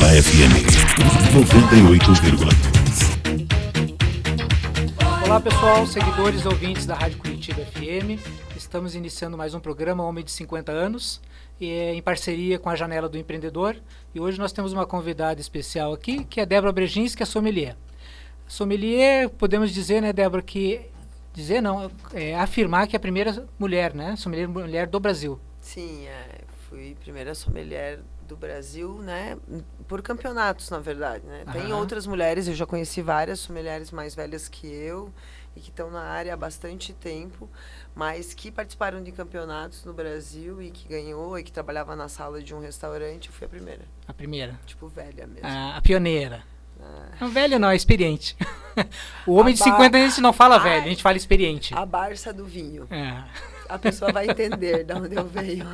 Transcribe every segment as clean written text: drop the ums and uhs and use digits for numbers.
Curitiba FM 98,3. Olá pessoal, seguidores e ouvintes da Rádio Curitiba FM. Estamos iniciando mais um programa Homem de 50 anos, em parceria com a Janela do Empreendedor. E hoje nós temos uma convidada especial aqui, que é Débora Brejinski, que é sommelier. Sommelier, podemos dizer, né, Débora, que... Dizer não, afirmar que é a primeira mulher, né? Sommelier mulher do Brasil. Sim, fui primeira sommelier do Brasil, né? Por campeonatos, na verdade, né? Tem outras mulheres, eu já conheci várias sommeliers mais velhas que eu e que estão na área há bastante tempo, mas que participaram de campeonatos no Brasil e que ganhou e que trabalhava na sala de um restaurante. Eu fui a primeira. A primeira. Tipo, velha mesmo. A pioneira. Não, velho não, é experiente. O homem de 50 a gente não fala velho, a gente fala experiente. A Barça do vinho. É. A pessoa vai entender de onde eu venho.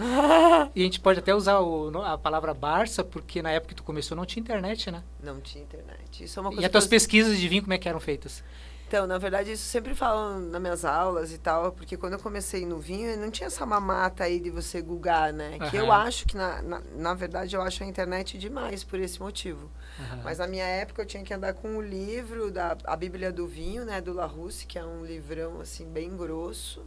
E a gente pode até usar a palavra Barça, porque na época que tu começou não tinha internet, né? Não tinha internet. Isso é uma coisa. E as tuas pesquisas de vinho, como é que eram feitas? Então, na verdade, isso sempre falam nas minhas aulas e tal, porque quando eu comecei no vinho, não tinha essa mamata aí de você googar, né? Que eu acho que, na verdade, eu acho a internet demais por esse motivo. Mas na minha época eu tinha que andar com o livro, a Bíblia do Vinho, né? Do Larousse, que é um livrão, assim, bem grosso.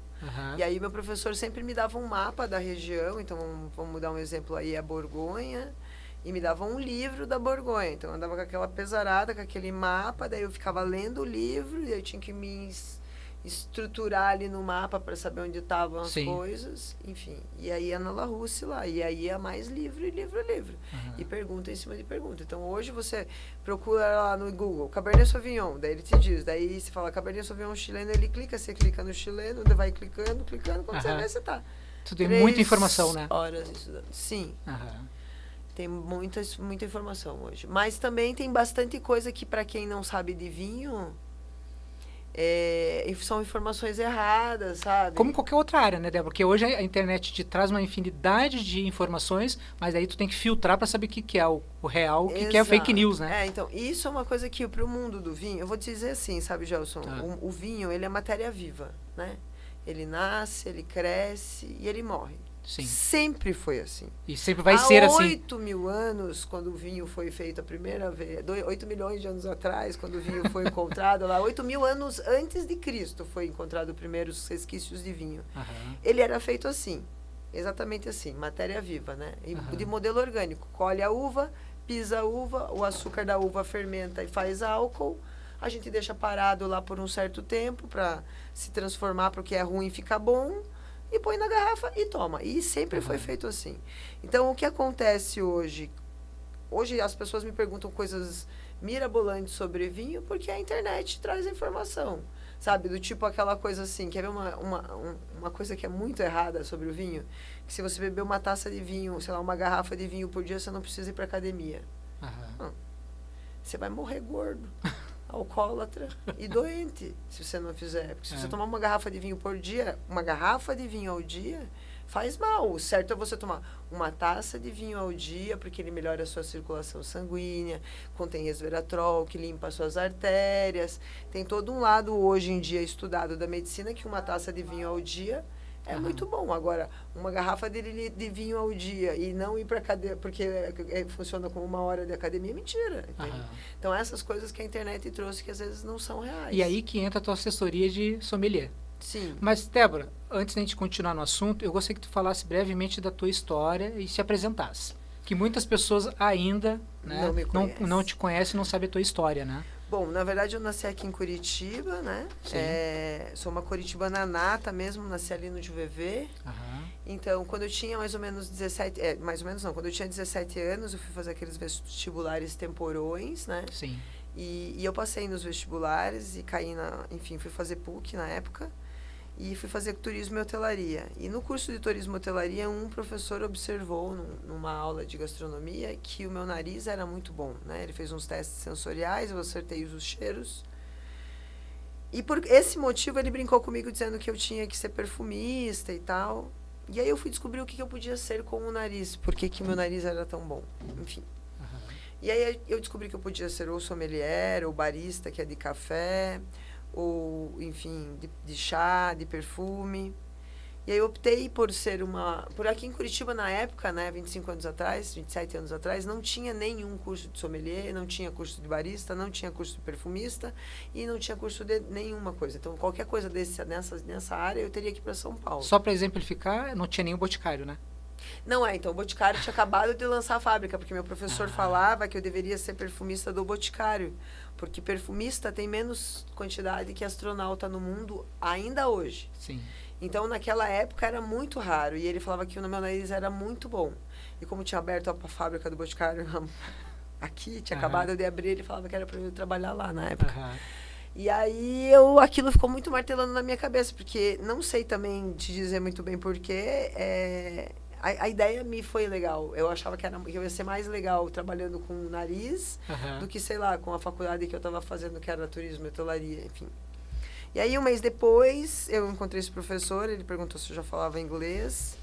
E aí meu professor sempre me dava um mapa da região, então vamos dar um exemplo aí, a Borgonha, e me dava um livro da Borgonha. Então eu andava com aquela pesarada, com aquele mapa, daí eu ficava lendo o livro, e eu tinha que me estruturar ali no mapa para saber onde estavam as coisas, enfim. E aí ia na Larousse lá, e aí ia mais livro. E pergunta em cima de pergunta. Então hoje você procura lá no Google, Cabernet Sauvignon, daí ele te diz, daí você fala Cabernet Sauvignon chileno, ele clica, você clica no chileno, vai clicando, quando você vê, você tá. Tu tem muita informação, né? Horas estudando. Sim. Tem muita informação hoje. Mas também tem bastante coisa que, para quem não sabe de vinho, são informações erradas, sabe? Como qualquer outra área, né, Débora? Porque hoje a internet te traz uma infinidade de informações, mas aí tu tem que filtrar para saber o que é o real, o que é o fake news, né? Então, isso é uma coisa que para o mundo do vinho, eu vou te dizer assim, sabe, Gelson? O vinho, ele é matéria viva, né? Ele nasce, ele cresce e ele morre. Sim. Sempre foi assim. E sempre vai ser assim. Há 8 mil anos, quando o vinho foi feito a primeira vez, 8 milhões de anos atrás, quando o vinho foi encontrado lá, 8 mil anos antes de Cristo foi encontrado os primeiros resquícios de vinho. Ele era feito assim, exatamente assim, matéria viva, né? De modelo orgânico. Colhe a uva, pisa a uva, o açúcar da uva fermenta e faz álcool. A gente deixa parado lá por um certo tempo para se transformar para o que é ruim ficar bom. E põe na garrafa e toma. E sempre foi feito assim. Então, o que acontece hoje? Hoje as pessoas me perguntam coisas mirabolantes sobre vinho porque a internet traz informação. Sabe? Do tipo aquela coisa assim. Quer ver uma coisa que é muito errada sobre o vinho? Que se você beber uma taça de vinho, sei lá, uma garrafa de vinho por dia, você não precisa ir para academia. Você vai morrer gordo. Alcoólatra e doente, se você não fizer. Porque se você tomar uma garrafa de vinho por dia, uma garrafa de vinho ao dia, faz mal. O certo é você tomar uma taça de vinho ao dia, porque ele melhora a sua circulação sanguínea, contém resveratrol, que limpa as suas artérias. Tem todo um lado, hoje em dia, estudado da medicina, que uma taça de vinho ao dia é muito bom. Agora, uma garrafa de vinho ao dia e não ir para academia, porque funciona como uma hora de academia, é mentira. Então, essas coisas que a internet trouxe que às vezes não são reais. E aí que entra a tua assessoria de sommelier. Sim. Mas, Débora, antes de a gente continuar no assunto, eu gostaria que tu falasse brevemente da tua história e se apresentasse. Que muitas pessoas ainda, né, não te conhecem e não sabem a tua história, né? Bom, na verdade eu nasci aqui em Curitiba, né? Sou uma curitibana nata mesmo, nasci ali no Juvevê. Então, quando eu tinha mais ou menos 17... quando eu tinha 17 anos, eu fui fazer aqueles vestibulares temporões, né? Sim. E eu passei nos vestibulares e caí enfim, fui fazer PUC na época. E fui fazer turismo e hotelaria. E no curso de turismo e hotelaria, um professor observou numa aula de gastronomia que o meu nariz era muito bom, né? Ele fez uns testes sensoriais, eu acertei os cheiros. E por esse motivo ele brincou comigo dizendo que eu tinha que ser perfumista e tal. E aí eu fui descobrir o que eu podia ser com o nariz, por que meu nariz era tão bom, enfim. E aí eu descobri que eu podia ser ou sommelier, ou barista, que é de café, ou, enfim, de chá, de perfume. E aí eu optei por por aqui em Curitiba, na época, né, 25 anos atrás, 27 anos atrás, não tinha nenhum curso de sommelier, não tinha curso de barista, não tinha curso de perfumista e não tinha curso de nenhuma coisa. Então, qualquer coisa nessa área, eu teria que ir para São Paulo. Só para exemplificar, não tinha nenhum boticário, né? Não então o Boticário tinha acabado de lançar a fábrica, porque meu professor falava que eu deveria ser perfumista do Boticário, porque perfumista tem menos quantidade que astronauta no mundo ainda hoje. Sim. Então, naquela época, era muito raro. E ele falava que o meu nariz era muito bom. E como tinha aberto a fábrica do Boticário aqui, tinha acabado de abrir, ele falava que era para eu trabalhar lá na época. E aí, aquilo ficou muito martelando na minha cabeça, porque não sei também te dizer muito bem porquê. A ideia me foi legal. Eu achava que eu ia ser mais legal trabalhando com o nariz do que, sei lá, com a faculdade que eu estava fazendo, que era turismo, hotelaria, enfim. E aí, um mês depois, eu encontrei esse professor, ele perguntou se eu já falava inglês.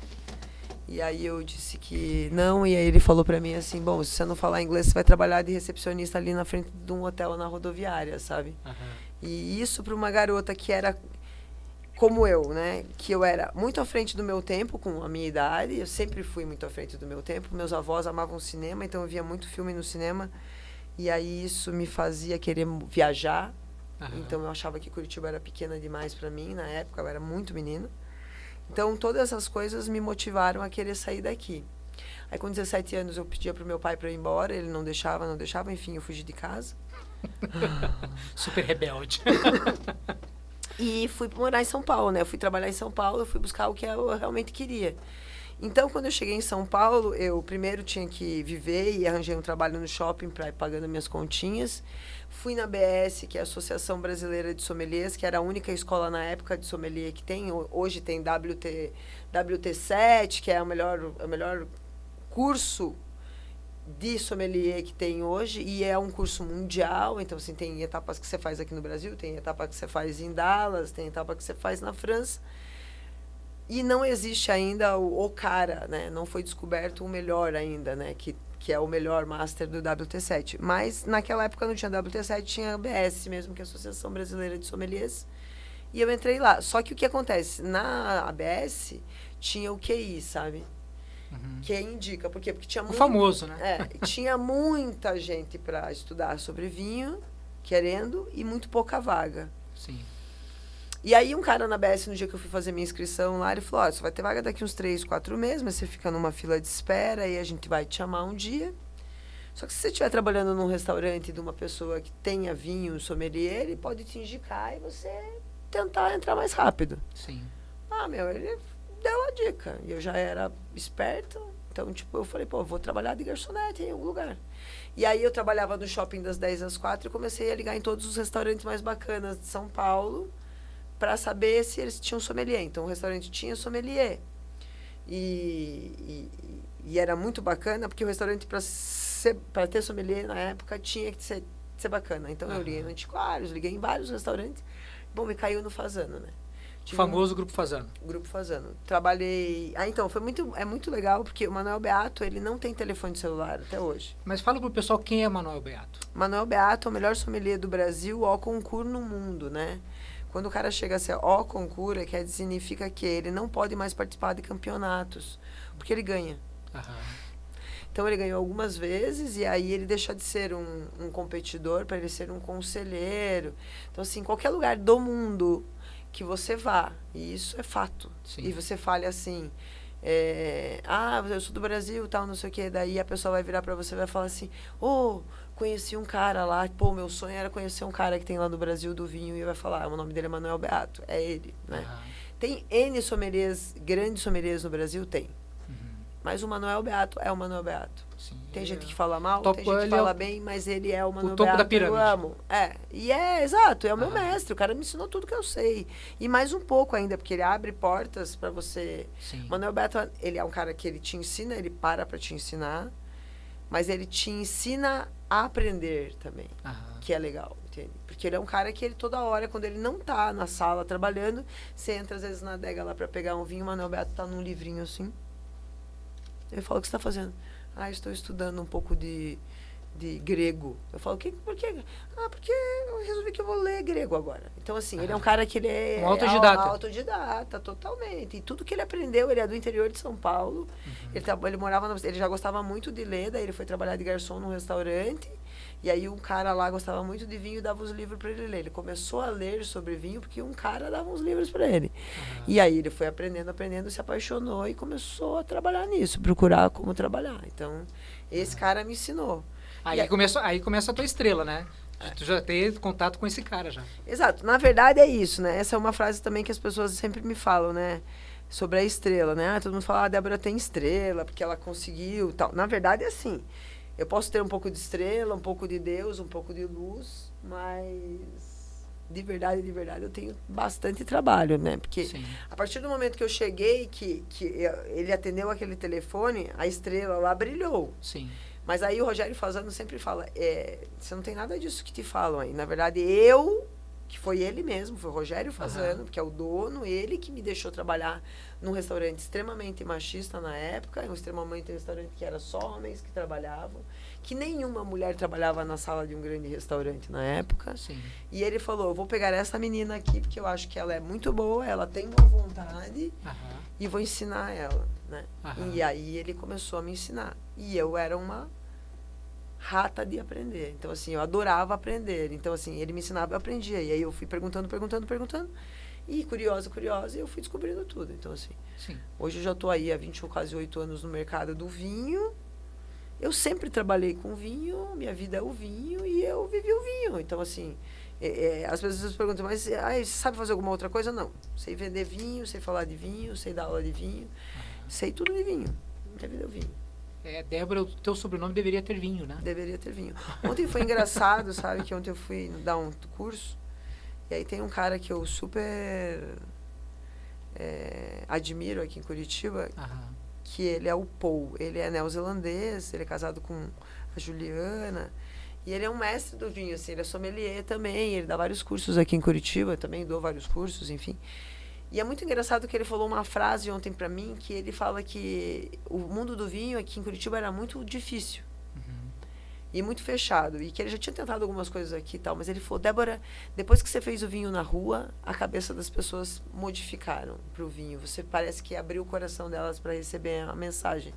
E aí eu disse que não, e aí ele falou pra mim assim, bom, se você não falar inglês, você vai trabalhar de recepcionista ali na frente de um hotel na rodoviária, sabe? E isso pra uma garota que era como eu, né? Que eu era muito à frente do meu tempo, com a minha idade, eu sempre fui muito à frente do meu tempo. Meus avós amavam cinema, então eu via muito filme no cinema. E aí isso me fazia querer viajar. Então eu achava que Curitiba era pequena demais para mim na época, eu era muito menina. Então todas essas coisas me motivaram a querer sair daqui. Aí com 17 anos eu pedia pro meu pai para ir embora, ele não deixava, enfim, eu fugi de casa. Super rebelde. E fui morar em São Paulo, né? Eu fui trabalhar em São Paulo, eu fui buscar o que eu realmente queria. Então, quando eu cheguei em São Paulo, eu primeiro tinha que viver e arranjei um trabalho no shopping para ir pagando minhas continhas. Fui na ABS, que é a Associação Brasileira de Sommeliers, que era a única escola na época de sommelier que tem. Hoje tem WT7, que é o melhor curso de sommelier que tem hoje, e é um curso mundial. Então, assim, tem etapas que você faz aqui no Brasil, tem etapa que você faz em Dallas, tem etapa que você faz na França. E não existe ainda o cara, né? Não foi descoberto o melhor ainda, né? Que é o melhor master do WT7. Mas naquela época não tinha WT7, tinha a ABS mesmo, que é a Associação Brasileira de Sommeliers. E eu entrei lá. Só que o que acontece? Na ABS tinha o QI, sabe? Que indica. Por quê? Porque tinha o famoso, né? Tinha muita gente para estudar sobre vinho, querendo, e muito pouca vaga. Sim. E aí um cara na ABS, no dia que eu fui fazer minha inscrição lá, ele falou, você vai ter vaga daqui uns 3, 4 meses, mas você fica numa fila de espera e a gente vai te chamar um dia. Só que se você estiver trabalhando num restaurante de uma pessoa que tenha vinho, sommelier, ele pode te indicar e você tentar entrar mais rápido. Sim. Ele deu a dica. E eu já era esperto, então, eu falei, vou trabalhar de garçonete em algum lugar. E aí eu trabalhava no shopping das 10 às 4 e comecei a ligar em todos os restaurantes mais bacanas de São Paulo, para saber se eles tinham sommelier. Então, o restaurante tinha sommelier. E era muito bacana, porque o restaurante, para ter sommelier, na época, tinha que ser bacana. Então, eu liguei no Antiquários, liguei em vários restaurantes. Bom, me caiu no Fazano, né? O famoso Grupo Fazano. Grupo Fazano. Trabalhei... então, é muito legal, porque o Manuel Beato, ele não tem telefone celular até hoje. Mas fala pro pessoal quem é Manuel Beato. Manuel Beato é o melhor sommelier do Brasil, ao concurso no mundo, né? Quando o cara chega a ser o concurso, significa que ele não pode mais participar de campeonatos, porque ele ganha. Então, ele ganhou algumas vezes e aí ele deixa de ser um competidor para ele ser um conselheiro. Então, assim, qualquer lugar do mundo que você vá, e isso é fato, Sim. E você fale assim, eu sou do Brasil, tal, não sei o quê, daí a pessoa vai virar para você e vai falar assim, conheci um cara lá, meu sonho era conhecer um cara que tem lá no Brasil do vinho, e vai falar, o nome dele é Manuel Beato, é ele, né? Tem N sommeliers, grandes sommeliers no Brasil, tem. Mas o Manuel Beato é o Manuel Beato. Sim, tem gente que fala mal, tem gente que fala bem, mas ele é o Manuel Beato. O topo da pirâmide. Eu amo. Exato, é o meu mestre, o cara me ensinou tudo que eu sei. E mais um pouco ainda, porque ele abre portas para você. Sim. Manuel Beato, ele é um cara que ele te ensina, ele para te ensinar, mas ele te ensina a aprender também, que é legal, entende? Porque ele é um cara que ele toda hora, quando ele não tá na sala trabalhando, você entra às vezes na adega lá para pegar um vinho, o Manuel Beato tá num livrinho assim. Ele fala, o que você está fazendo? Estou estudando um pouco de de grego. Eu falo, por quê? Porque eu resolvi que eu vou ler grego agora. Então, assim, ele é um cara que ele é... Um autodidata. Autodidata, totalmente. E tudo que ele aprendeu, ele é do interior de São Paulo. Ele morava... Ele já gostava muito de ler, daí ele foi trabalhar de garçom num restaurante. E aí um cara lá gostava muito de vinho e dava os livros para ele ler. Ele começou a ler sobre vinho porque um cara dava uns livros para ele. E aí ele foi aprendendo, se apaixonou e começou a trabalhar nisso, procurar como trabalhar. Então, esse cara me ensinou. Aí começa a tua estrela, né? Tu já tem contato com esse cara já. Exato. Na verdade é isso, né? Essa é uma frase também que as pessoas sempre me falam, né? Sobre a estrela, né? Todo mundo fala, a Débora tem estrela, porque ela conseguiu tal. Na verdade é assim. Eu posso ter um pouco de estrela, um pouco de Deus, um pouco de luz, mas de verdade, eu tenho bastante trabalho, né? Porque a partir do momento que eu cheguei, que ele atendeu aquele telefone, a estrela lá brilhou. Sim. Mas aí o Rogério Fasano sempre fala, você não tem nada disso que te falam aí. Na verdade, que foi ele mesmo, foi o Rogério Fasano, que é o dono, ele que me deixou trabalhar num restaurante extremamente machista na época, um restaurante que era só homens que trabalhavam, que nenhuma mulher trabalhava na sala de um grande restaurante na época. Sim. E ele falou, eu vou pegar essa menina aqui, porque eu acho que ela é muito boa, ela tem boa vontade, e vou ensinar ela, né? E aí ele começou a me ensinar. E eu era uma rata de aprender. Então, assim, eu adorava aprender. Então, assim, ele me ensinava, eu aprendia. E aí eu fui perguntando. E curiosa, e eu fui descobrindo tudo. Então, assim, hoje eu já estou aí há 28 anos no mercado do vinho. Eu sempre trabalhei com vinho, minha vida é o vinho e eu vivi o vinho. Então, assim, as pessoas perguntam, mas você sabe fazer alguma outra coisa? Não. Sei vender vinho, sei falar de vinho, sei dar aula de vinho, sei tudo de vinho. Minha vida é o vinho. Débora, o teu sobrenome deveria ter vinho, né? Deveria ter vinho. Ontem foi engraçado, sabe? Que ontem eu fui dar um curso e aí tem um cara que eu super admiro aqui em Curitiba, que ele é o Paul. Ele é neozelandês, ele é casado com a Juliana e ele é um mestre do vinho, assim, ele é sommelier também, ele dá vários cursos aqui em Curitiba, eu também dou vários cursos, enfim. E é muito engraçado que ele falou uma frase ontem para mim, que ele fala que o mundo do vinho aqui em Curitiba era muito difícil. E muito fechado. E que ele já tinha tentado algumas coisas aqui e tal, mas ele falou, Débora, depois que você fez o vinho na rua, a cabeça das pessoas modificaram para o vinho. Você parece que abriu o coração delas para receber a mensagem.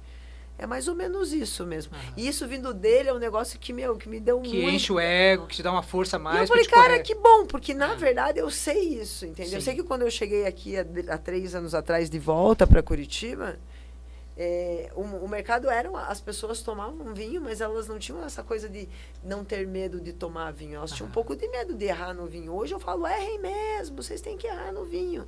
É mais ou menos isso mesmo. E isso vindo dele é um negócio que me deu muito... Que enche o ego, que te dá uma força a mais. E eu falei, cara, que bom, porque na verdade eu sei isso, entendeu? Sim. Eu sei que quando eu cheguei aqui há 3 anos atrás de volta para Curitiba, o mercado as pessoas tomavam vinho, mas elas não tinham essa coisa de não ter medo de tomar vinho. Elas tinham um pouco de medo de errar no vinho. Hoje eu falo, errem mesmo, vocês têm que errar no vinho.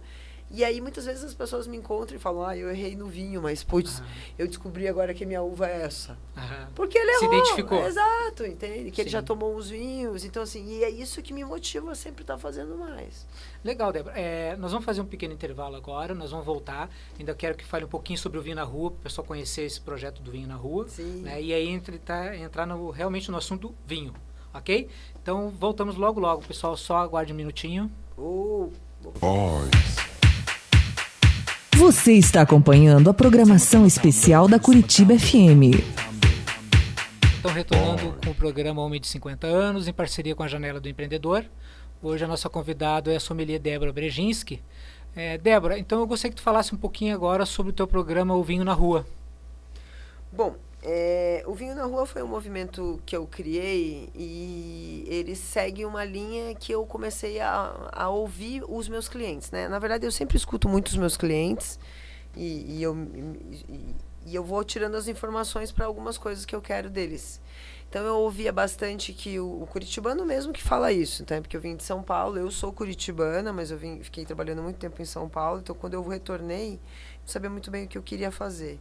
E aí, muitas vezes, as pessoas me encontram e falam, eu errei no vinho, mas, putz, eu descobri agora que minha uva é essa. Porque ele errou. Se identificou. Exato, entende? Que ele já tomou uns vinhos. Então, assim, e é isso que me motiva a sempre estar fazendo mais. Legal, Débora. Nós vamos fazer um pequeno intervalo agora, nós vamos voltar. Ainda quero que fale um pouquinho sobre o Vinho na Rua, para o pessoal conhecer esse projeto do Vinho na Rua. Sim. Né? E aí entrar realmente no assunto vinho, ok? Então, voltamos logo, logo. Pessoal, só aguarde um minutinho. Você está acompanhando a programação especial da Curitiba FM. Então, retornando com o programa Homem de 50 Anos, em parceria com a Janela do Empreendedor. Hoje a nossa convidada é a sommelier Débora Brejinski. Débora, então eu gostaria que tu falasse um pouquinho agora sobre o teu programa O Vinho na Rua. Bom, o Vinho na Rua foi um movimento que eu criei e ele segue uma linha que eu comecei a ouvir os meus clientes, né? Na verdade, eu sempre escuto muito os meus clientes e eu vou tirando as informações para algumas coisas que eu quero deles. Então, eu ouvia bastante que o curitibano mesmo que fala isso, então, porque eu vim de São Paulo, eu sou curitibana, mas fiquei trabalhando muito tempo em São Paulo, então quando eu retornei, eu sabia muito bem o que eu queria fazer.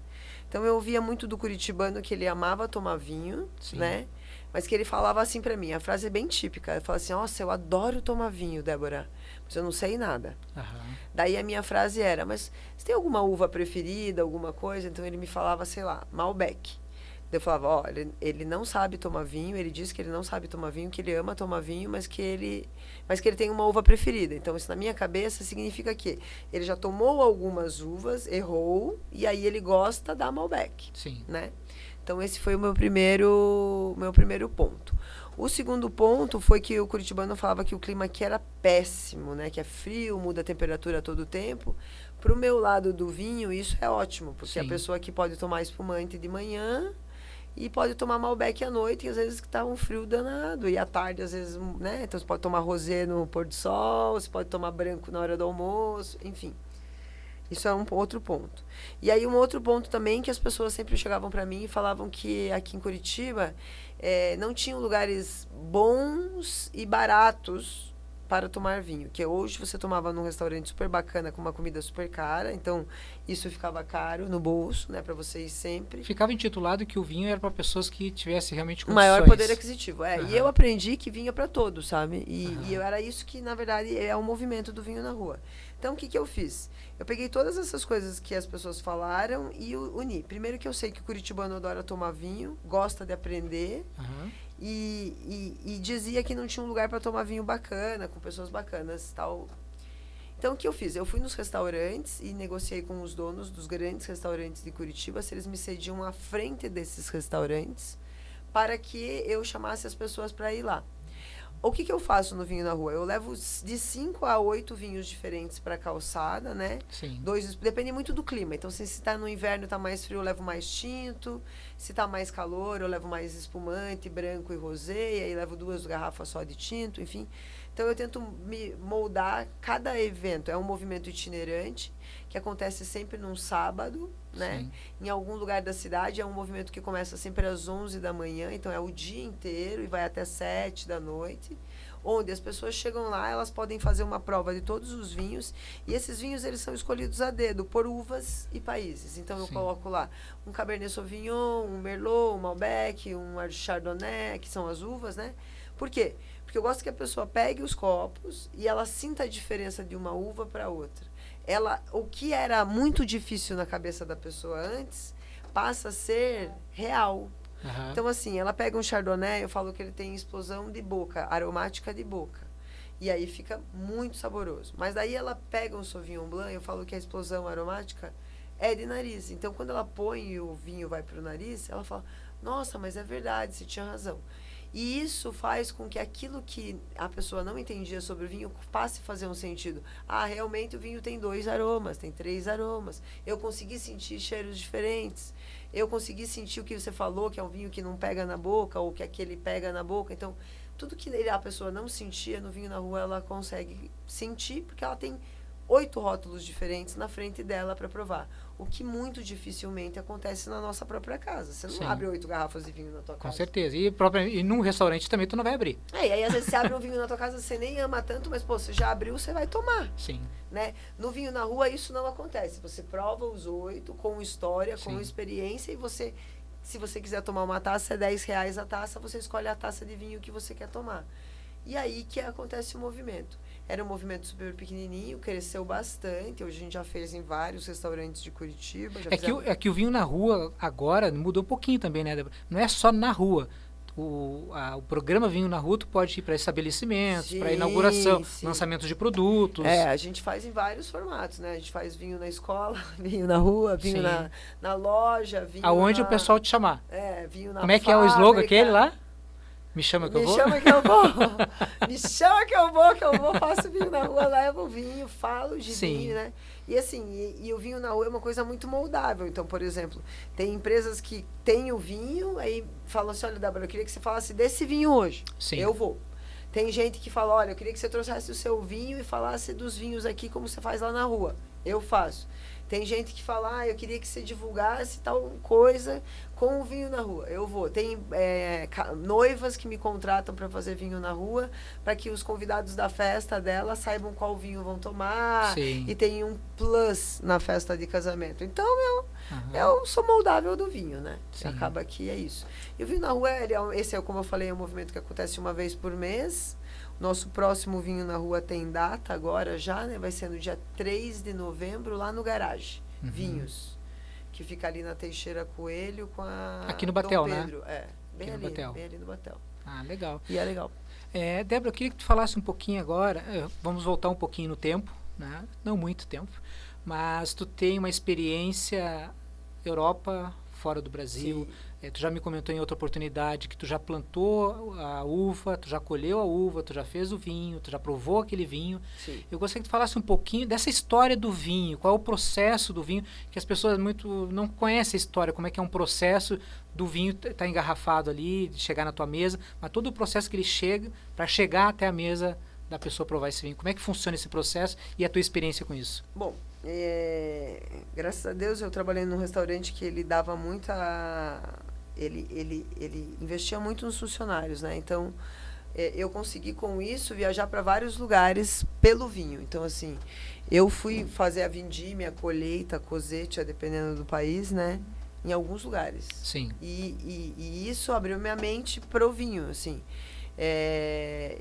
Então, eu ouvia muito do curitibano que ele amava tomar vinho, né? Mas que ele falava assim pra mim, a frase é bem típica, ele fala assim, nossa, eu adoro tomar vinho, Débora, mas eu não sei nada. Daí a minha frase era, mas você tem alguma uva preferida, alguma coisa? Então, ele me falava, sei lá, Malbec. Eu falava, ele não sabe tomar vinho, ele diz que ele não sabe tomar vinho, que ele ama tomar vinho, mas que ele tem uma uva preferida. Então, isso na minha cabeça significa que ele já tomou algumas uvas, errou, e aí ele gosta da Malbec. Sim. Né? Então, esse foi o meu primeiro ponto. O segundo ponto foi que o curitibano falava que o clima aqui era péssimo, né? Que é frio, muda a temperatura a todo tempo. Pro meu lado do vinho, isso é ótimo, porque a pessoa aqui pode tomar espumante de manhã e pode tomar Malbec à noite, e às vezes que tá um frio danado. E à tarde, às vezes, né? Então, você pode tomar rosé no pôr do sol, você pode tomar branco na hora do almoço, enfim. Isso é um outro ponto. E aí, um outro ponto também, que as pessoas sempre chegavam para mim e falavam que aqui em Curitiba não tinham lugares bons e baratos para tomar vinho. Que hoje você tomava num restaurante super bacana, com uma comida super cara, então isso ficava caro no bolso, né, para vocês sempre. Ficava intitulado que o vinho era para pessoas que tivessem realmente condições. Maior poder aquisitivo, E eu aprendi que vinho é para todos, sabe? E era isso que, na verdade, é o movimento do vinho na rua. Então, o que eu fiz? Eu peguei todas essas coisas que as pessoas falaram e uni. Primeiro que eu sei que o curitibano adora tomar vinho, gosta de aprender, e dizia que não tinha um lugar para tomar vinho bacana, com pessoas bacanas e tal. Então, o que eu fiz? Eu fui nos restaurantes e negociei com os donos dos grandes restaurantes de Curitiba se eles me cediam à frente desses restaurantes para que eu chamasse as pessoas para ir lá. O que eu faço no vinho na rua? Eu levo de 5 a 8 vinhos diferentes para a calçada, né? Sim. Depende muito do clima. Então, se está no inverno e está mais frio, eu levo mais tinto. Se está mais calor, eu levo mais espumante, branco e rosé. E aí levo 2 garrafas só de tinto, enfim. Então, eu tento me moldar cada evento. É um movimento itinerante que acontece sempre num sábado, né? Sim. Em algum lugar da cidade. É um movimento que começa sempre às 11 da manhã. Então, é o dia inteiro e vai até 7 da noite. Onde as pessoas chegam lá, elas podem fazer uma prova de todos os vinhos. E esses vinhos, eles são escolhidos a dedo, por uvas e países. Então, eu coloco lá um Cabernet Sauvignon, um Merlot, um Malbec, um Chardonnay, que são as uvas, né? Por quê? Porque eu gosto que a pessoa pegue os copos e ela sinta a diferença de uma uva para outra. O que era muito difícil na cabeça da pessoa antes, passa a ser real. Então, assim, ela pega um Chardonnay, eu falo que ele tem explosão de boca, aromática de boca. E aí fica muito saboroso. Mas daí ela pega um Sauvignon Blanc, eu falo que a explosão aromática é de nariz. Então, quando ela põe e o vinho vai para o nariz, ela fala, nossa, mas é verdade, você tinha razão. E isso faz com que aquilo que a pessoa não entendia sobre o vinho passe a fazer um sentido. Realmente o vinho tem 2 aromas, tem 3 aromas. Eu consegui sentir cheiros diferentes. Eu consegui sentir o que você falou, que é um vinho que não pega na boca, ou que aquele pega na boca. Então, tudo que a pessoa não sentia no vinho na rua, ela consegue sentir, porque ela tem 8 rótulos diferentes na frente dela para provar. O que muito dificilmente acontece na nossa própria casa. Você não abre 8 garrafas de vinho na tua casa. Com certeza. E num restaurante também tu não vai abrir. E aí às vezes você abre um vinho na tua casa, você nem ama tanto, mas pô, você já abriu, você vai tomar. Sim. Né? No vinho na rua isso não acontece. Você prova os 8 com história, com experiência, e você, se você quiser tomar uma taça, é R$10 a taça, você escolhe a taça de vinho que você quer tomar. E aí que acontece o movimento. Era um movimento super pequenininho, cresceu bastante. Hoje a gente já fez em vários restaurantes de Curitiba. É que o vinho na rua agora mudou um pouquinho também, né, Débora? Não é só na rua. O programa Vinho na Rua, tu pode ir para estabelecimentos, para inauguração, lançamento de produtos. A gente faz em vários formatos, né? A gente faz vinho na escola, vinho na rua, vinho na loja, vinho aonde o pessoal te chamar. Vinho na Como é que é o slogan aquele lá? Me chama que eu vou? Me chama que eu vou. Me chama que eu vou, faço vinho na rua, levo vinho, falo de vinho, né? E assim, e o vinho na rua é uma coisa muito moldável. Então, por exemplo, tem empresas que têm o vinho, aí falam assim, olha, Débora, eu queria que você falasse desse vinho hoje. Sim. Eu vou. Tem gente que fala, olha, eu queria que você trouxesse o seu vinho e falasse dos vinhos aqui como você faz lá na rua. Eu faço. Tem gente que fala, eu queria que você divulgasse tal coisa com o vinho na rua. Eu vou. Tem noivas que me contratam para fazer vinho na rua, para que os convidados da festa dela saibam qual vinho vão tomar. Sim. E tem um plus na festa de casamento. Então, eu sou moldável do vinho, né? Acaba que é isso. E o vinho na rua, esse é, como eu falei, é um movimento que acontece uma vez por mês. Nosso próximo Vinho na Rua tem data agora já, né? Vai ser no dia 3 de novembro, lá no Garage. Vinhos. Que fica ali na Teixeira Coelho com a... Aqui no Batel, Dom Pedro, né? Bem ali no Batel. Legal. E é legal. Débora, eu queria que tu falasse um pouquinho agora, vamos voltar um pouquinho no tempo, né? Não muito tempo, mas tu tem uma experiência Europa, fora do Brasil, Tu já me comentou em outra oportunidade que tu já plantou a uva, tu já colheu a uva, tu já fez o vinho, tu já provou aquele vinho. Sim. Eu gostaria que tu falasse um pouquinho dessa história do vinho, qual é o processo do vinho, que as pessoas muito não conhecem a história, como é que é um processo do vinho estar engarrafado ali, de chegar na tua mesa, mas todo o processo que ele chega, para chegar até a mesa da pessoa provar esse vinho. Como é que funciona esse processo e a tua experiência com isso? Bom, graças a Deus eu trabalhei num restaurante que ele dava muita... Ele investia muito nos funcionários, né? Então, eu consegui com isso viajar para vários lugares pelo vinho. Então, assim, eu fui fazer a vindímia, a colheita, a cosecha, dependendo do país, né? Em alguns lugares. Sim. E isso abriu minha mente pro vinho, assim.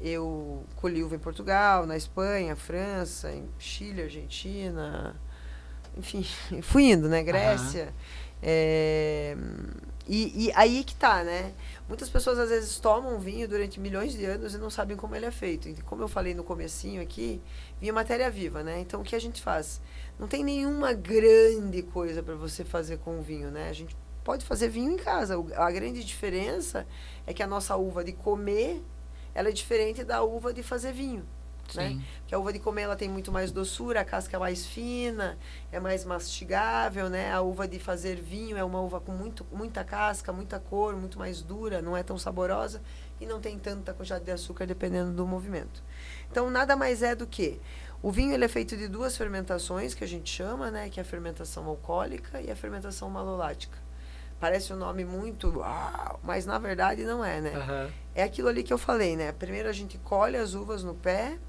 Eu colhi uva em Portugal, na Espanha, França, em Chile, Argentina, enfim, fui indo, né? Grécia. E aí que tá, né? Muitas pessoas às vezes tomam vinho durante milhões de anos e não sabem como ele é feito. E como eu falei no comecinho aqui, vinho é matéria viva, né? Então o que a gente faz? Não tem nenhuma grande coisa para você fazer com o vinho, né? A gente pode fazer vinho em casa. A grande diferença é que a nossa uva de comer, ela é diferente da uva de fazer vinho. Né? Porque a uva de comer ela tem muito mais doçura, a casca é mais fina, é mais mastigável, né? A uva de fazer vinho é uma uva com muita casca, muita cor, muito mais dura, não é tão saborosa e não tem tanta quantidade de açúcar dependendo do movimento. Então nada mais é do que o vinho ele é feito de duas fermentações que a gente chama, né? Que é a fermentação alcoólica e a fermentação malolática. Parece um nome muito, mas na verdade não é, né? Uhum. É aquilo ali que eu falei, né? Primeiro a gente colhe as uvas no pé.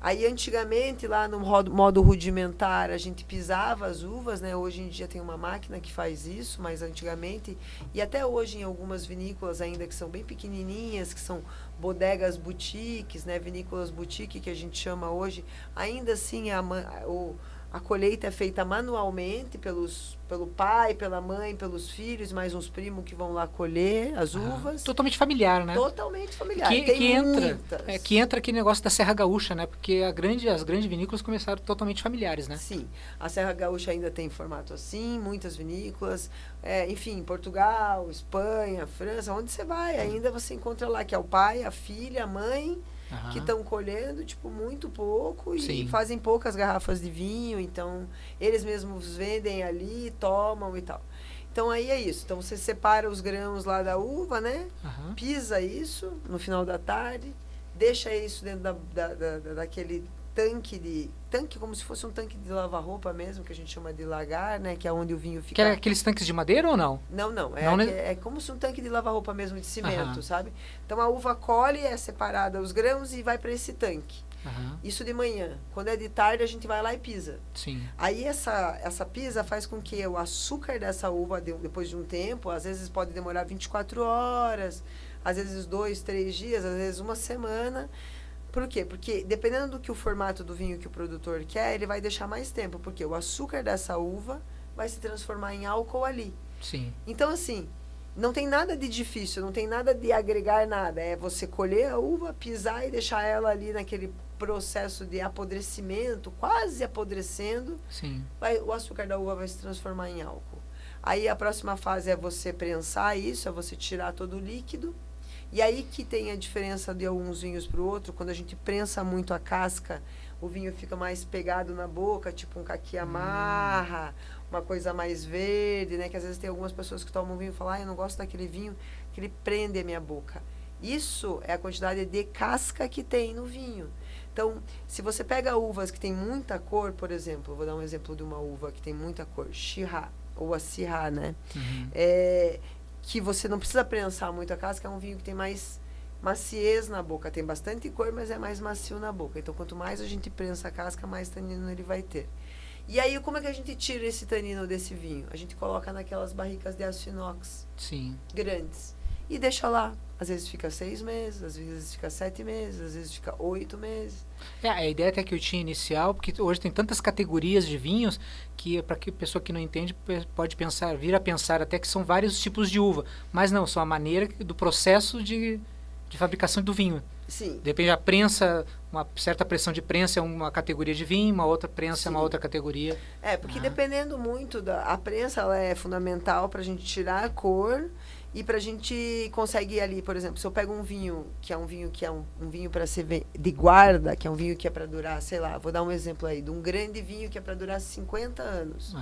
Aí, antigamente, lá no modo rudimentar, a gente pisava as uvas, né? Hoje em dia tem uma máquina que faz isso, mas antigamente, e até hoje em algumas vinícolas ainda que são bem pequenininhas, que são bodegas boutiques, né? Vinícolas boutique, que a gente chama hoje, ainda assim a colheita é feita manualmente pelo pai, pela mãe, pelos filhos, mais uns primos que vão lá colher as uvas. Totalmente familiar, né? Totalmente familiar. Que entra aquele negócio da Serra Gaúcha, né? Porque as grandes vinícolas começaram totalmente familiares, né? Sim. A Serra Gaúcha ainda tem formato assim, muitas vinícolas. Enfim, Portugal, Espanha, França, onde você vai, ainda você encontra lá que é o pai, a filha, a mãe... que estão colhendo, tipo, muito pouco e fazem poucas garrafas de vinho, então eles mesmos vendem ali, tomam e tal. Então aí é isso, então você separa os grãos lá da uva, né? Pisa isso no final da tarde, deixa isso dentro daquele tanque como se fosse um tanque de lavar roupa mesmo, que a gente chama de lagar, né? Que é onde o vinho fica... Que é aqueles tanques de madeira ou não? Não. É como se um tanque de lavar roupa mesmo, de cimento, sabe? Então a uva colhe, é separada os grãos e vai para esse tanque. Isso de manhã. Quando é de tarde, a gente vai lá e pisa. Sim. Aí essa pisa faz com que o açúcar dessa uva, depois de um tempo, às vezes pode demorar 24 horas, às vezes 2, 3 dias, às vezes uma semana... Por quê? Porque dependendo do que o formato do vinho que o produtor quer, ele vai deixar mais tempo, porque o açúcar dessa uva vai se transformar em álcool ali. Sim. Então, assim, não tem nada de difícil, não tem nada de agregar nada. É você colher a uva, pisar e deixar ela ali naquele processo de apodrecimento, quase apodrecendo. Sim. O açúcar da uva vai se transformar em álcool. Aí a próxima fase é você prensar isso, é você tirar todo o líquido. E aí que tem a diferença de alguns vinhos para o outro. Quando a gente prensa muito a casca, o vinho fica mais pegado na boca, tipo um caqui amarra, uma coisa mais verde, né? Que às vezes tem algumas pessoas que tomam vinho e falam, eu não gosto daquele vinho, que ele prende a minha boca. Isso é a quantidade de casca que tem no vinho. Então, se você pega uvas que tem muita cor, por exemplo, vou dar um exemplo de uma uva que tem muita cor, Shiraz, ou a Syrah, né? Que você não precisa prensar muito a casca, é um vinho que tem mais maciez na boca. Tem bastante cor, mas é mais macio na boca. Então, quanto mais a gente prensa a casca, mais tanino ele vai ter. E aí, como é que a gente tira esse tanino desse vinho? A gente coloca naquelas barricas de aço inox grandes. E deixa lá. Às vezes fica 6 meses, às vezes fica 7 meses, às vezes fica 8 meses. A ideia até que eu tinha inicial, porque hoje tem tantas categorias de vinhos que para que a pessoa que não entende pode vir a pensar até que são vários tipos de uva, mas não, são a maneira do processo de de fabricação do vinho. Sim. Depende da prensa, uma certa pressão de prensa é uma categoria de vinho, uma outra prensa Sim. é uma outra categoria. Porque dependendo muito a prensa, ela é fundamental para a gente tirar a cor e para a gente conseguir ali, por exemplo, se eu pego um vinho que é um vinho para ser de guarda, que é um vinho que é para durar, sei lá, vou dar um exemplo aí, de um grande vinho que é para durar 50 anos.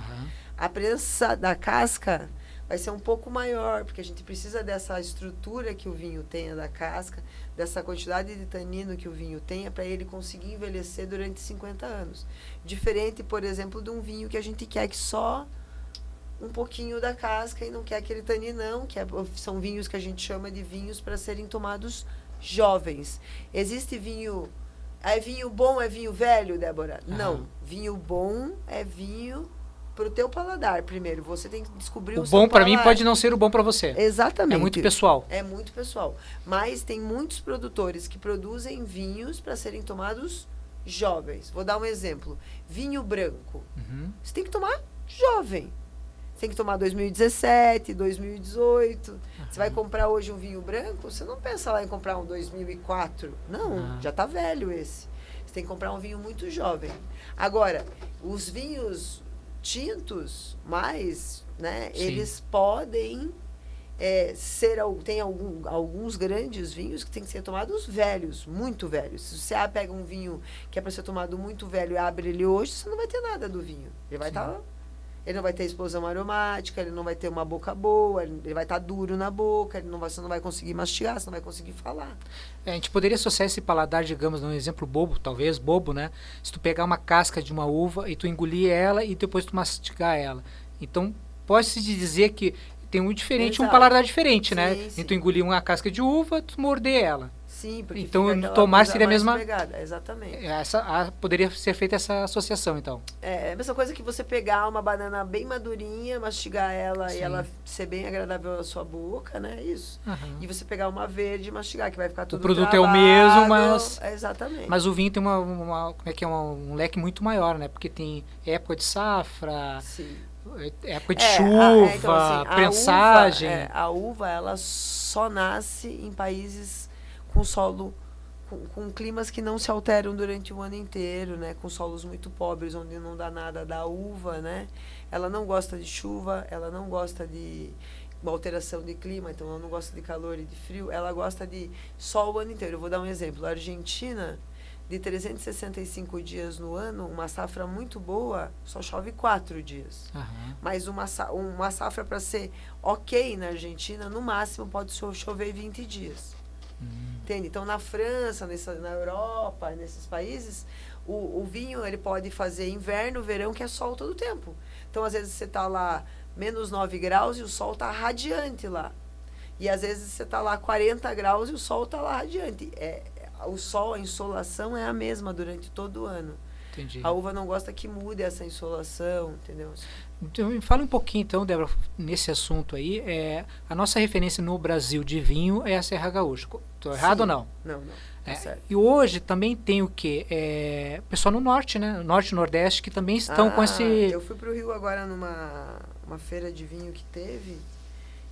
A prensa da casca vai ser um pouco maior, porque a gente precisa dessa estrutura que o vinho tenha da casca, dessa quantidade de tanino que o vinho tenha, para ele conseguir envelhecer durante 50 anos. Diferente, por exemplo, de um vinho que a gente quer que só um pouquinho da casca e não quer aquele taninão, são vinhos que a gente chama de vinhos para serem tomados jovens. Existe vinho... É vinho bom, é vinho velho, Débora? Não. Vinho bom é vinho para o teu paladar, primeiro. Você tem que descobrir o seu bom para paladar. mim pode não ser o bom para você. Exatamente. É muito pessoal. É muito pessoal. Mas tem muitos produtores que produzem vinhos para serem tomados jovens. Vou dar um exemplo. Vinho branco. Você tem que tomar jovem. Você tem que tomar 2017, 2018. Você vai comprar hoje um vinho branco, você não pensa lá em comprar um 2004. Não, já está velho esse. Você tem que comprar um vinho muito jovem. Agora, os vinhos tintos, mas, né, eles podem tem alguns grandes vinhos que tem que ser tomados velhos, muito velhos. Se você pega um vinho que é para ser tomado muito velho e abre ele hoje, você não vai ter nada do vinho. Ele vai ele não vai ter explosão aromática, ele não vai ter uma boca boa, ele vai estar duro na boca, você não vai conseguir mastigar, você não vai conseguir falar. A gente poderia associar esse paladar, digamos, num exemplo bobo, talvez, bobo, né? Se tu pegar uma casca de uma uva e tu engolir ela e depois tu mastigar ela. Então, pode-se dizer que tem um diferente, um paladar diferente, né? E tu engolir uma casca de uva, tu morder ela. Sim, porque então, tomar seria a mesma... pegada. Exatamente. Poderia ser feita essa associação, então. É a mesma coisa que você pegar uma banana bem madurinha, mastigar ela e ela ser bem agradável à sua boca, né? Isso. E você pegar uma verde e mastigar, que vai ficar tudo o produto travado, é o mesmo, mas... Exatamente. Mas o vinho tem um leque muito maior, né? Porque tem época de safra... Sim. Época de chuva, então, assim, prensagem. A uva, ela só nasce em países com solo, com climas que não se alteram durante o ano inteiro, né? Com solos muito pobres, onde não dá nada da uva, né? Ela não gosta de chuva, ela não gosta de uma alteração de clima, então ela não gosta de calor e de frio, ela gosta de sol o ano inteiro. Eu vou dar um exemplo. A Argentina, de 365 dias no ano, uma safra muito boa, só chove 4 dias. Mas uma safra para ser ok na Argentina, no máximo pode chover 20 dias. Entende? Então, na França, na Europa, nesses países, o vinho ele pode fazer inverno, verão, que é sol todo o tempo. Então, às vezes, você está lá menos 9 graus e o sol está radiante lá. E, às vezes, você está lá 40 graus e o sol está lá radiante. O sol, a insolação é a mesma durante todo o ano. Entendi. A uva não gosta que mude essa insolação, entendeu? Então, me fala um pouquinho, então, Débora, nesse assunto aí. A nossa referência no Brasil de vinho é a Serra Gaúcha. Estou errado ou não? Não. Tá certo. E hoje também tem o quê? Pessoal no norte, né? Norte e Nordeste, que também estão com esse... Eu fui para o Rio agora numa feira de vinho que teve.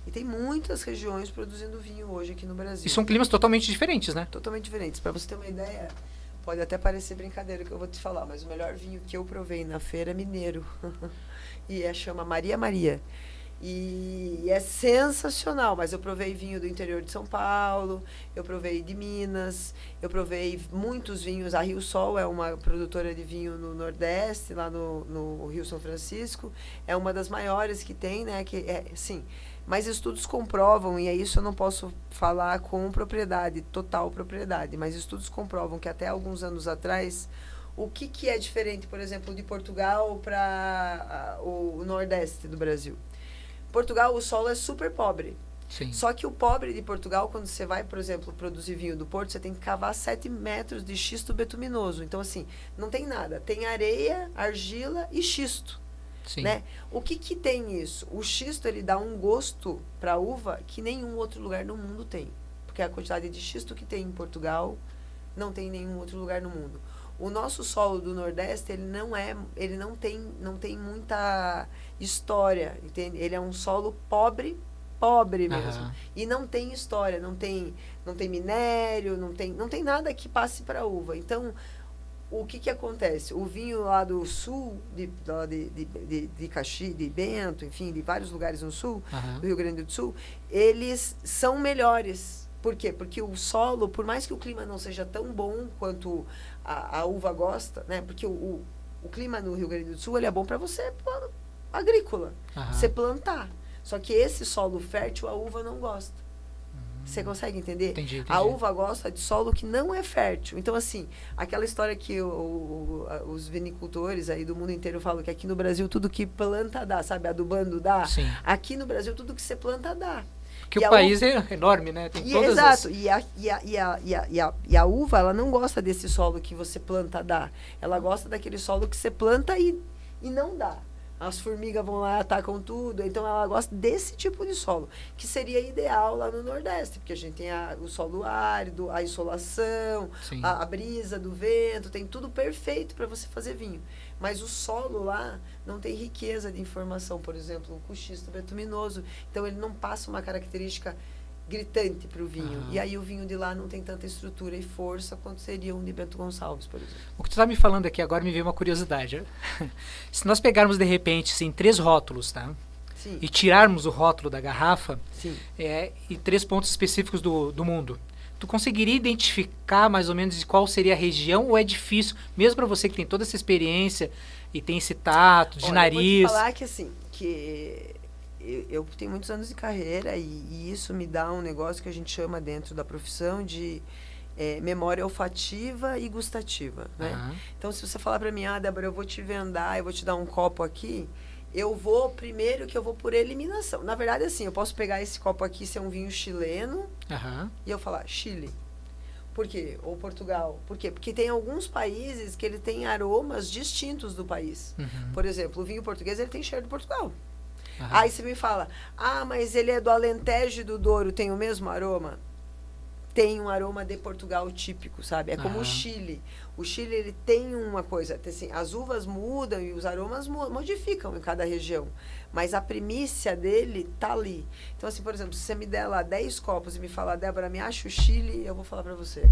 E tem muitas regiões produzindo vinho hoje aqui no Brasil. E são climas totalmente diferentes, né? Totalmente diferentes. Para você ter uma ideia, pode até parecer brincadeira que eu vou te falar, mas o melhor vinho que eu provei na feira é mineiro. E chama Maria Maria. E é sensacional, mas eu provei vinho do interior de São Paulo, eu provei de Minas, eu provei muitos vinhos. A Rio Sol é uma produtora de vinho no Nordeste, lá no Rio São Francisco. É uma das maiores que tem, né? Sim. Mas estudos comprovam, e é isso eu não posso falar com propriedade, total propriedade, mas estudos comprovam que até alguns anos atrás, o que é diferente, por exemplo, de Portugal para o Nordeste do Brasil? Portugal, o solo é super pobre. Sim. Só que o pobre de Portugal, quando você vai, por exemplo, produzir vinho do Porto, você tem que cavar 7 metros de xisto betuminoso. Então, assim, não tem nada. Tem areia, argila e xisto. Sim. Né? O que tem isso? O xisto ele dá um gosto para a uva que nenhum outro lugar no mundo tem. Porque a quantidade de xisto que tem em Portugal não tem em nenhum outro lugar no mundo. O nosso solo do Nordeste, ele não tem muita história, entende? Ele é um solo pobre pobre mesmo. E não tem história, não tem minério, não tem nada que passe para a uva. Então, o que acontece? O vinho lá do sul, de Caxias, de Bento, enfim, de vários lugares no sul, do Rio Grande do Sul, eles são melhores. Por quê? Porque o solo, por mais que o clima não seja tão bom quanto a uva gosta, né? Porque o clima no Rio Grande do Sul, ele é bom para você agrícola, você plantar. Só que esse solo fértil, a uva não gosta. Você consegue entender? Entendi. A uva gosta de solo que não é fértil. Então, assim, aquela história que os vinicultores aí do mundo inteiro falam que aqui no Brasil tudo que planta dá, sabe? Adubando dá. Sim. Aqui no Brasil tudo que você planta dá. Porque o país é enorme, né? Tem todas exato. E a uva, ela não gosta desse solo que você planta dá. Ela gosta daquele solo que você planta e não dá. As formigas vão lá, atacam tudo. Então, ela gosta desse tipo de solo, que seria ideal lá no Nordeste, porque a gente tem o solo árido, a insolação, a brisa do vento, tem tudo perfeito para você fazer vinho. Mas o solo lá não tem riqueza de informação, por exemplo, o xisto bituminoso. Então, ele não passa uma característica gritante para o vinho. E aí o vinho de lá não tem tanta estrutura e força quanto seria um de Bento Gonçalves, por exemplo. O que tu está me falando aqui agora me veio uma curiosidade. Se nós pegarmos, de repente, assim, 3 rótulos, tá? Sim. E tirarmos o rótulo da garrafa, Sim. E 3 pontos específicos do mundo, tu conseguiria identificar mais ou menos de qual seria a região, ou é difícil, mesmo para você que tem toda essa experiência e tem esse tato de nariz? Eu vou te falar que, assim, eu tenho muitos anos de carreira e isso me dá um negócio que a gente chama dentro da profissão de memória olfativa e gustativa, né? Então, se você falar para mim, Débora, eu vou te vendar, eu vou te dar um copo aqui, eu vou por eliminação. Na verdade, assim, eu posso pegar esse copo aqui, ser um vinho chileno, e eu falar Chile. Por quê? Ou Portugal. Por quê? Porque tem alguns países que ele tem aromas distintos do país. Por exemplo, o vinho português, ele tem cheiro de Portugal. Aí você me fala, mas ele é do Alentejo e do Douro, tem o mesmo aroma? Tem um aroma de Portugal típico, sabe? É como o Chile. O Chile, ele tem uma coisa, assim, as uvas mudam e os aromas modificam em cada região. Mas a primícia dele tá ali. Então, assim, por exemplo, se você me der lá 10 copos e me falar, Débora, me acha o Chile, eu vou falar pra você.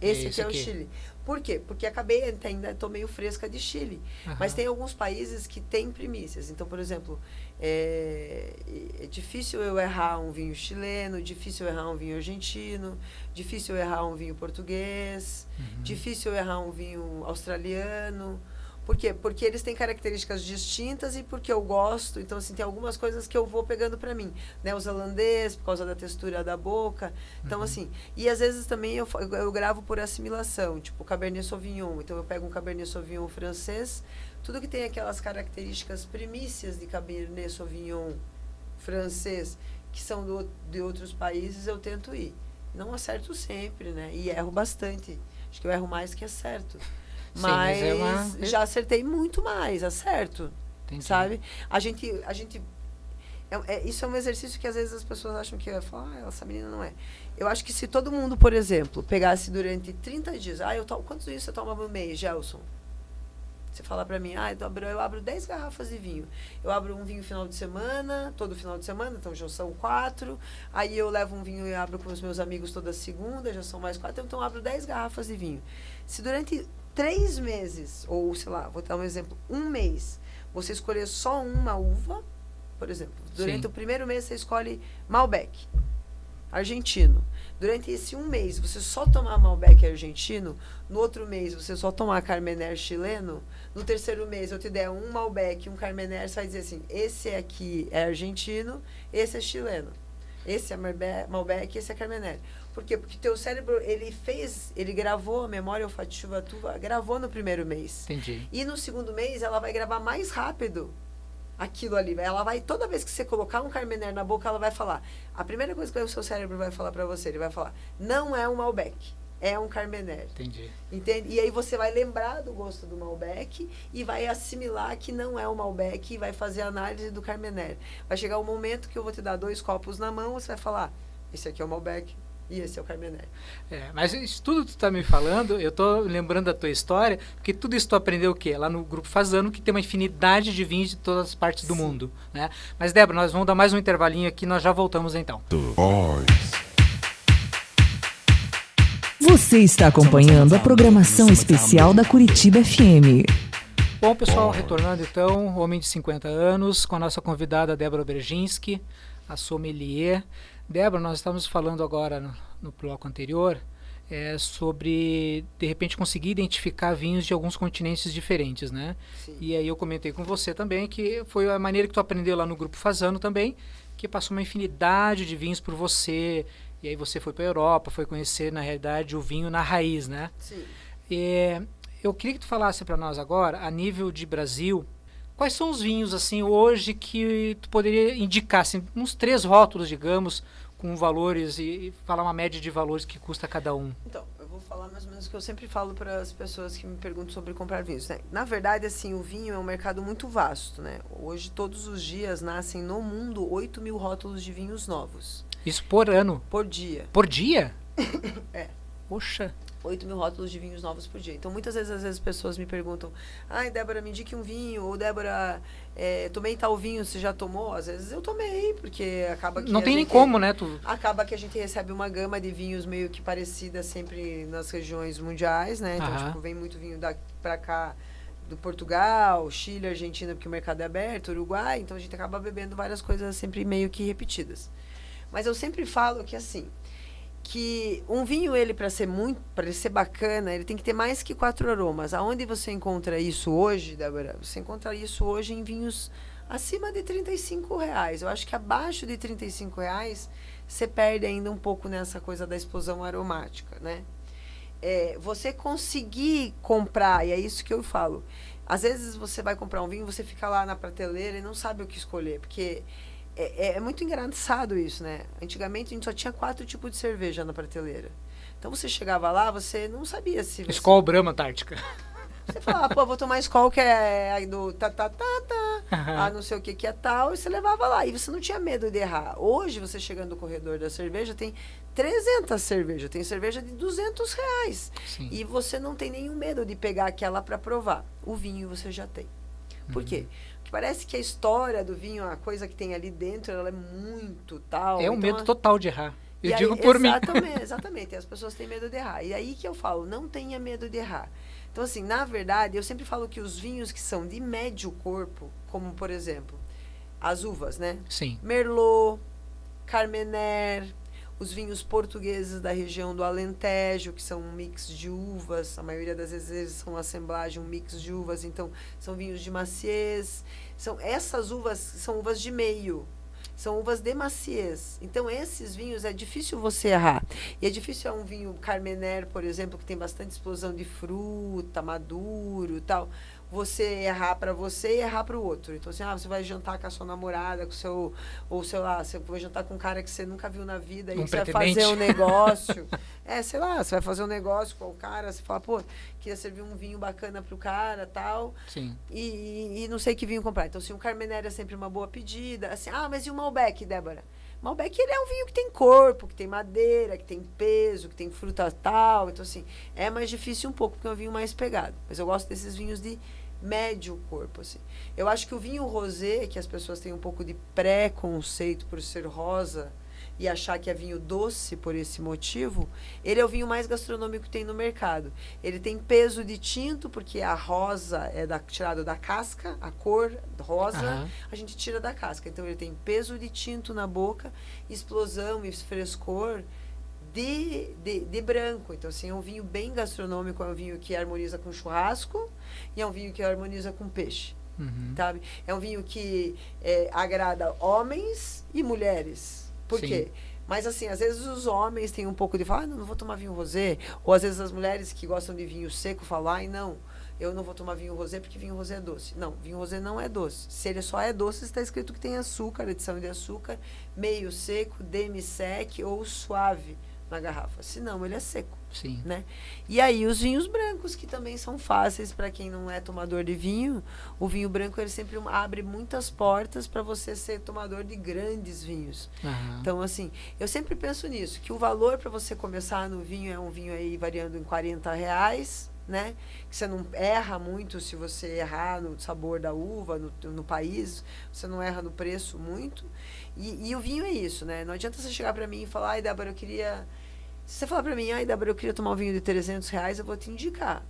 Esse aqui é o Chile. Por quê? Porque ainda estou meio fresca de Chile. Mas tem alguns países que têm primícias. Então, por exemplo, é difícil eu errar um vinho chileno, difícil eu errar um vinho argentino, difícil eu errar um vinho português, difícil eu errar um vinho australiano. Por quê? Porque eles têm características distintas e porque eu gosto. Então, assim, tem algumas coisas que eu vou pegando para mim. Né? Os holandês, por causa da textura da boca. Então, assim... E, às vezes, também eu gravo por assimilação. Tipo, Cabernet Sauvignon. Então, eu pego um Cabernet Sauvignon francês. Tudo que tem aquelas características primícias de Cabernet Sauvignon francês, que são de outros países, eu tento ir. Não acerto sempre, né? E erro bastante. Acho que eu erro mais que acerto. Mas já acertei muito mais, acerto. Entendi. Sabe? Isso é um exercício que às vezes as pessoas acham que essa menina não é. Eu acho que se todo mundo, por exemplo, pegasse durante 30 dias, quantos dias você toma por mês, Gelson? Você fala pra mim, eu abro 10 garrafas de vinho. Eu abro um vinho final de semana, todo final de semana, então já são 4. Aí eu levo um vinho e abro com os meus amigos toda segunda, já são mais 4. Então eu abro 10 garrafas de vinho. Se durante 3 meses, ou sei lá, vou dar um exemplo, 1 mês, você escolher só uma uva, por exemplo, durante o primeiro mês você escolhe Malbec, argentino. Durante esse 1 mês, você só tomar Malbec argentino, no outro mês você só tomar Carmener chileno, no terceiro mês eu te der um Malbec, um Carmener, você vai dizer assim, esse aqui é argentino, esse é chileno. Esse é Malbec, esse é Carmener. Por quê? Porque teu cérebro, ele gravou a memória olfativa tua, gravou no primeiro mês. Entendi. E no segundo mês, ela vai gravar mais rápido aquilo ali. Ela vai, toda vez que você colocar um Carmener na boca, ela vai falar. A primeira coisa que o seu cérebro vai falar pra você, ele vai falar, não é um Malbec, é um Carmener. Entendi. Entende? E aí você vai lembrar do gosto do Malbec e vai assimilar que não é o Malbec e vai fazer a análise do Carmener. Vai chegar um momento que eu vou te dar 2 copos na mão, você vai falar, esse aqui é o Malbec, E esse é o Carmener. Mas isso tudo que tu tá me falando, eu tô lembrando da tua história, porque tudo isso tu aprendeu o quê? Lá no Grupo Fasano, que tem uma infinidade de vinhos de todas as partes do mundo, né? Mas, Débora, nós vamos dar mais um intervalinho aqui, nós já voltamos então. Você está acompanhando a programação especial da Curitiba FM. Bom, pessoal, retornando então, homem de 50 anos, com a nossa convidada Débora Berginski, a sommelier. Débora, nós estamos falando agora no bloco anterior sobre, de repente, conseguir identificar vinhos de alguns continentes diferentes, né? Sim. E aí eu comentei com você também que foi a maneira que tu aprendeu lá no Grupo Fasano também, que passou uma infinidade de vinhos por você, e aí você foi para a Europa, foi conhecer, na realidade, o vinho na raiz, né? Sim. Eu queria que tu falasse para nós agora, a nível de Brasil, quais são os vinhos, assim, hoje que tu poderia indicar, assim, uns 3 rótulos, digamos, com valores e falar uma média de valores que custa cada um? Então, eu vou falar mais ou menos o que eu sempre falo para as pessoas que me perguntam sobre comprar vinhos, né? Na verdade, assim, o vinho é um mercado muito vasto, né? Hoje, todos os dias, nascem no mundo 8 mil rótulos de vinhos novos. Isso por ano? Por dia. Por dia? Poxa. 8 mil rótulos de vinhos novos por dia. Então, muitas vezes, as pessoas me perguntam, ai, Débora, me indique um vinho, ou Débora, tomei tal vinho, você já tomou? Às vezes eu tomei, porque acaba que... Não tem nem como, né? Acaba que a gente recebe uma gama de vinhos meio que parecida sempre nas regiões mundiais, né? Então, tipo, vem muito vinho pra cá, do Portugal, Chile, Argentina, porque o mercado é aberto, Uruguai, então a gente acaba bebendo várias coisas sempre meio que repetidas. Mas eu sempre falo que, assim, que um vinho, ele para ele ser bacana, ele tem que ter mais que 4 aromas. Aonde você encontra isso hoje, Débora? Você encontra isso hoje em vinhos acima de R$35. Eu acho que abaixo de R$35 você perde ainda um pouco nessa coisa da explosão aromática, né? Você conseguir comprar, e é isso que eu falo, às vezes você vai comprar um vinho, você fica lá na prateleira e não sabe o que escolher, porque é muito engraçado isso, né? Antigamente a gente só tinha 4 tipos de cerveja na prateleira. Então você chegava lá, você não sabia se... Skol, Brahma, Antártica. Você falava, pô, vou tomar Skol, que é do não sei o que é tal, e você levava lá. E você não tinha medo de errar. Hoje, você chegando no corredor da cerveja, tem 300 cervejas. Tem cerveja de R$200. Sim. E você não tem nenhum medo de pegar aquela para provar. O vinho você já tem. Por quê? Porque parece que a história do vinho, a coisa que tem ali dentro, ela é muito tal. É um medo total de errar. Eu digo aí, por mim. Exatamente. As pessoas têm medo de errar. E aí que eu falo, não tenha medo de errar. Então, assim, na verdade, eu sempre falo que os vinhos que são de médio corpo, como, por exemplo, as uvas, né? Sim. Merlot, Carmener, os vinhos portugueses da região do Alentejo, que são um mix de uvas, a maioria das vezes eles são uma assemblagem, um mix de uvas, então são vinhos de maciez. Essas uvas são uvas de meio, são uvas de maciez. Então, esses vinhos é difícil você errar. E é difícil um vinho Carmener, por exemplo, que tem bastante explosão de fruta, maduro e tal, você errar para você e errar para o outro. Então, assim, você vai jantar com a sua namorada, com o seu... Ou, sei lá, você vai jantar com um cara que você nunca viu na vida, e você vai fazer um negócio. Sei lá, você vai fazer um negócio com o cara, você fala, pô, queria servir um vinho bacana pro cara, tal. Sim. E não sei que vinho comprar. Então, assim, um Carmener é sempre uma boa pedida. Assim, mas e o Malbec, Débora? Malbec, ele é um vinho que tem corpo, que tem madeira, que tem peso, que tem fruta tal. Então, assim, é mais difícil um pouco, porque é um vinho mais pegado. Mas eu gosto desses vinhos de médio corpo, assim. Eu acho que o vinho rosé, que as pessoas têm um pouco de preconceito por ser rosa e achar que é vinho doce por esse motivo, ele é o vinho mais gastronômico que tem no mercado. Ele tem peso de tinto, porque a rosa é tirada da casca, a cor rosa, a gente tira da casca. Então, ele tem peso de tinto na boca, explosão e frescor de branco. Então, assim, é um vinho bem gastronômico, é um vinho que harmoniza com churrasco e é um vinho que harmoniza com peixe, sabe? É um vinho que agrada homens e mulheres. Por quê? Mas, assim, às vezes os homens têm um pouco de falar, não vou tomar vinho rosé. Ou, às vezes, as mulheres que gostam de vinho seco falam, não, eu não vou tomar vinho rosé porque vinho rosé é doce. Não, vinho rosé não é doce. Se ele só é doce, está escrito que tem açúcar, adição de açúcar, meio seco, demi-sec ou suave na garrafa, senão ele é seco. Sim. Né? E aí os vinhos brancos, que também são fáceis para quem não é tomador de vinho, o vinho branco ele sempre abre muitas portas para você ser tomador de grandes vinhos. Então, assim, eu sempre penso nisso, que o valor para você começar no vinho é um vinho aí variando em R$40, né? Que você não erra muito se você errar no sabor da uva, no país, você não erra no preço muito. E o vinho é isso, né? Não adianta você chegar para mim e falar, ai, Débora, eu queria... Se você falar para mim, ai, Débora, eu queria tomar um vinho de R$300, eu vou te indicar.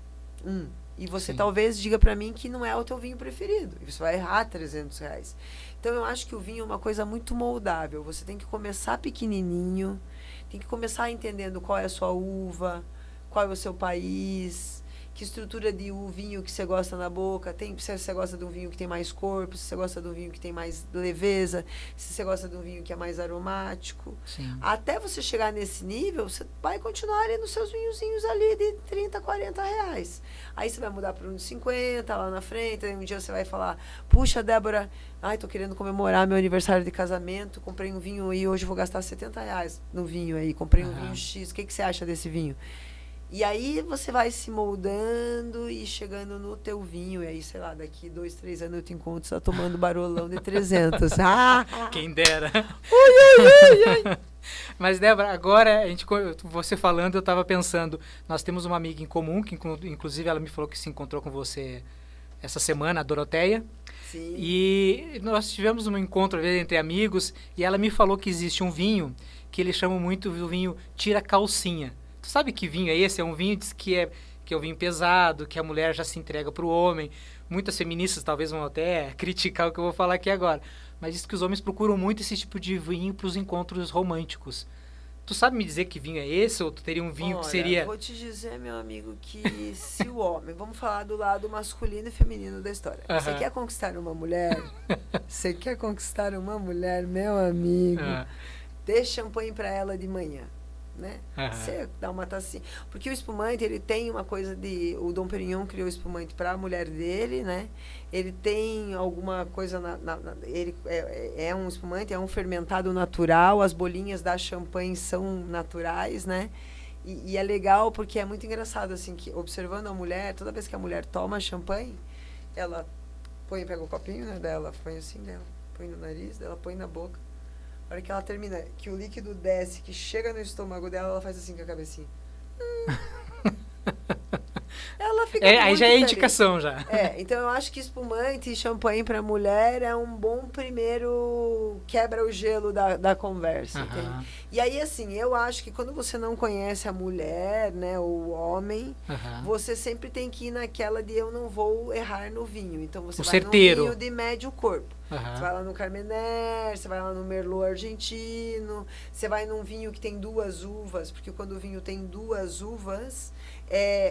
E você talvez diga para mim que não é o teu vinho preferido. E você vai errar R$300. Então, eu acho que o vinho é uma coisa muito moldável. Você tem que começar pequenininho, tem que começar entendendo qual é a sua uva, qual é o seu país, que estrutura de vinho que você gosta na boca, se você gosta de um vinho que tem mais corpo, se você gosta de um vinho que tem mais leveza, se você gosta de um vinho que é mais aromático. Sim. Até você chegar nesse nível, você vai continuar ali nos seus vinhozinhos ali de R$30, R$40. Aí você vai mudar para uns 50 lá na frente, aí um dia você vai falar, puxa, Débora, tô querendo comemorar meu aniversário de casamento, comprei um vinho e hoje vou gastar R$70 no vinho aí, comprei um vinho X, o que você acha desse vinho? E aí você vai se moldando e chegando no teu vinho. E aí, sei lá, daqui 2, 3 anos eu te encontro só tomando barolão de 300. Quem dera. Ui. Mas, Débora, agora, você falando, eu estava pensando, nós temos uma amiga em comum, que inclusive ela me falou que se encontrou com você essa semana, a Doroteia. Sim. E nós tivemos um encontro entre amigos e ela me falou que existe um vinho que eles chamam muito do vinho tira calcinha. Tu sabe que vinho é esse? É um vinho que é um vinho pesado, que a mulher já se entrega para o homem. Muitas feministas talvez vão até criticar o que eu vou falar aqui agora. Mas diz que os homens procuram muito esse tipo de vinho para os encontros românticos. Tu sabe me dizer que vinho é esse? Ou tu teria um vinho que seria... Vou te dizer, meu amigo, que se o homem... Vamos falar do lado masculino e feminino da história. Você quer conquistar uma mulher? Você quer conquistar uma mulher, meu amigo? Dê champanhe para ela de manhã. Né? Você dá uma tacinha. Porque o espumante, ele tem uma coisa de... O Dom Perignon criou o espumante para a mulher dele, né? Ele tem alguma coisa... ele é um espumante, é um fermentado natural. As bolinhas da champanhe são naturais, né? E é legal porque é muito engraçado, assim, que observando a mulher, toda vez que a mulher toma champanhe, ela pega o copinho, né, dela, põe assim dela, põe no nariz, dela põe na boca. A hora que ela termina, que o líquido desce, que chega no estômago dela, ela faz assim com a cabecinha. Ela fica muito aí já é feliz. indicação, já. Então eu acho que espumante e champanhe para mulher é um bom primeiro quebra o gelo da conversa. Entende? E aí, assim, eu acho que quando você não conhece a mulher, né, o homem, você sempre tem que ir naquela de eu não vou errar no vinho. Então você vai certeiro. no vinho de médio corpo. Você vai lá no Carmener, você vai lá no Merlot argentino, você vai num vinho que tem 2 uvas, porque quando o vinho tem 2 uvas,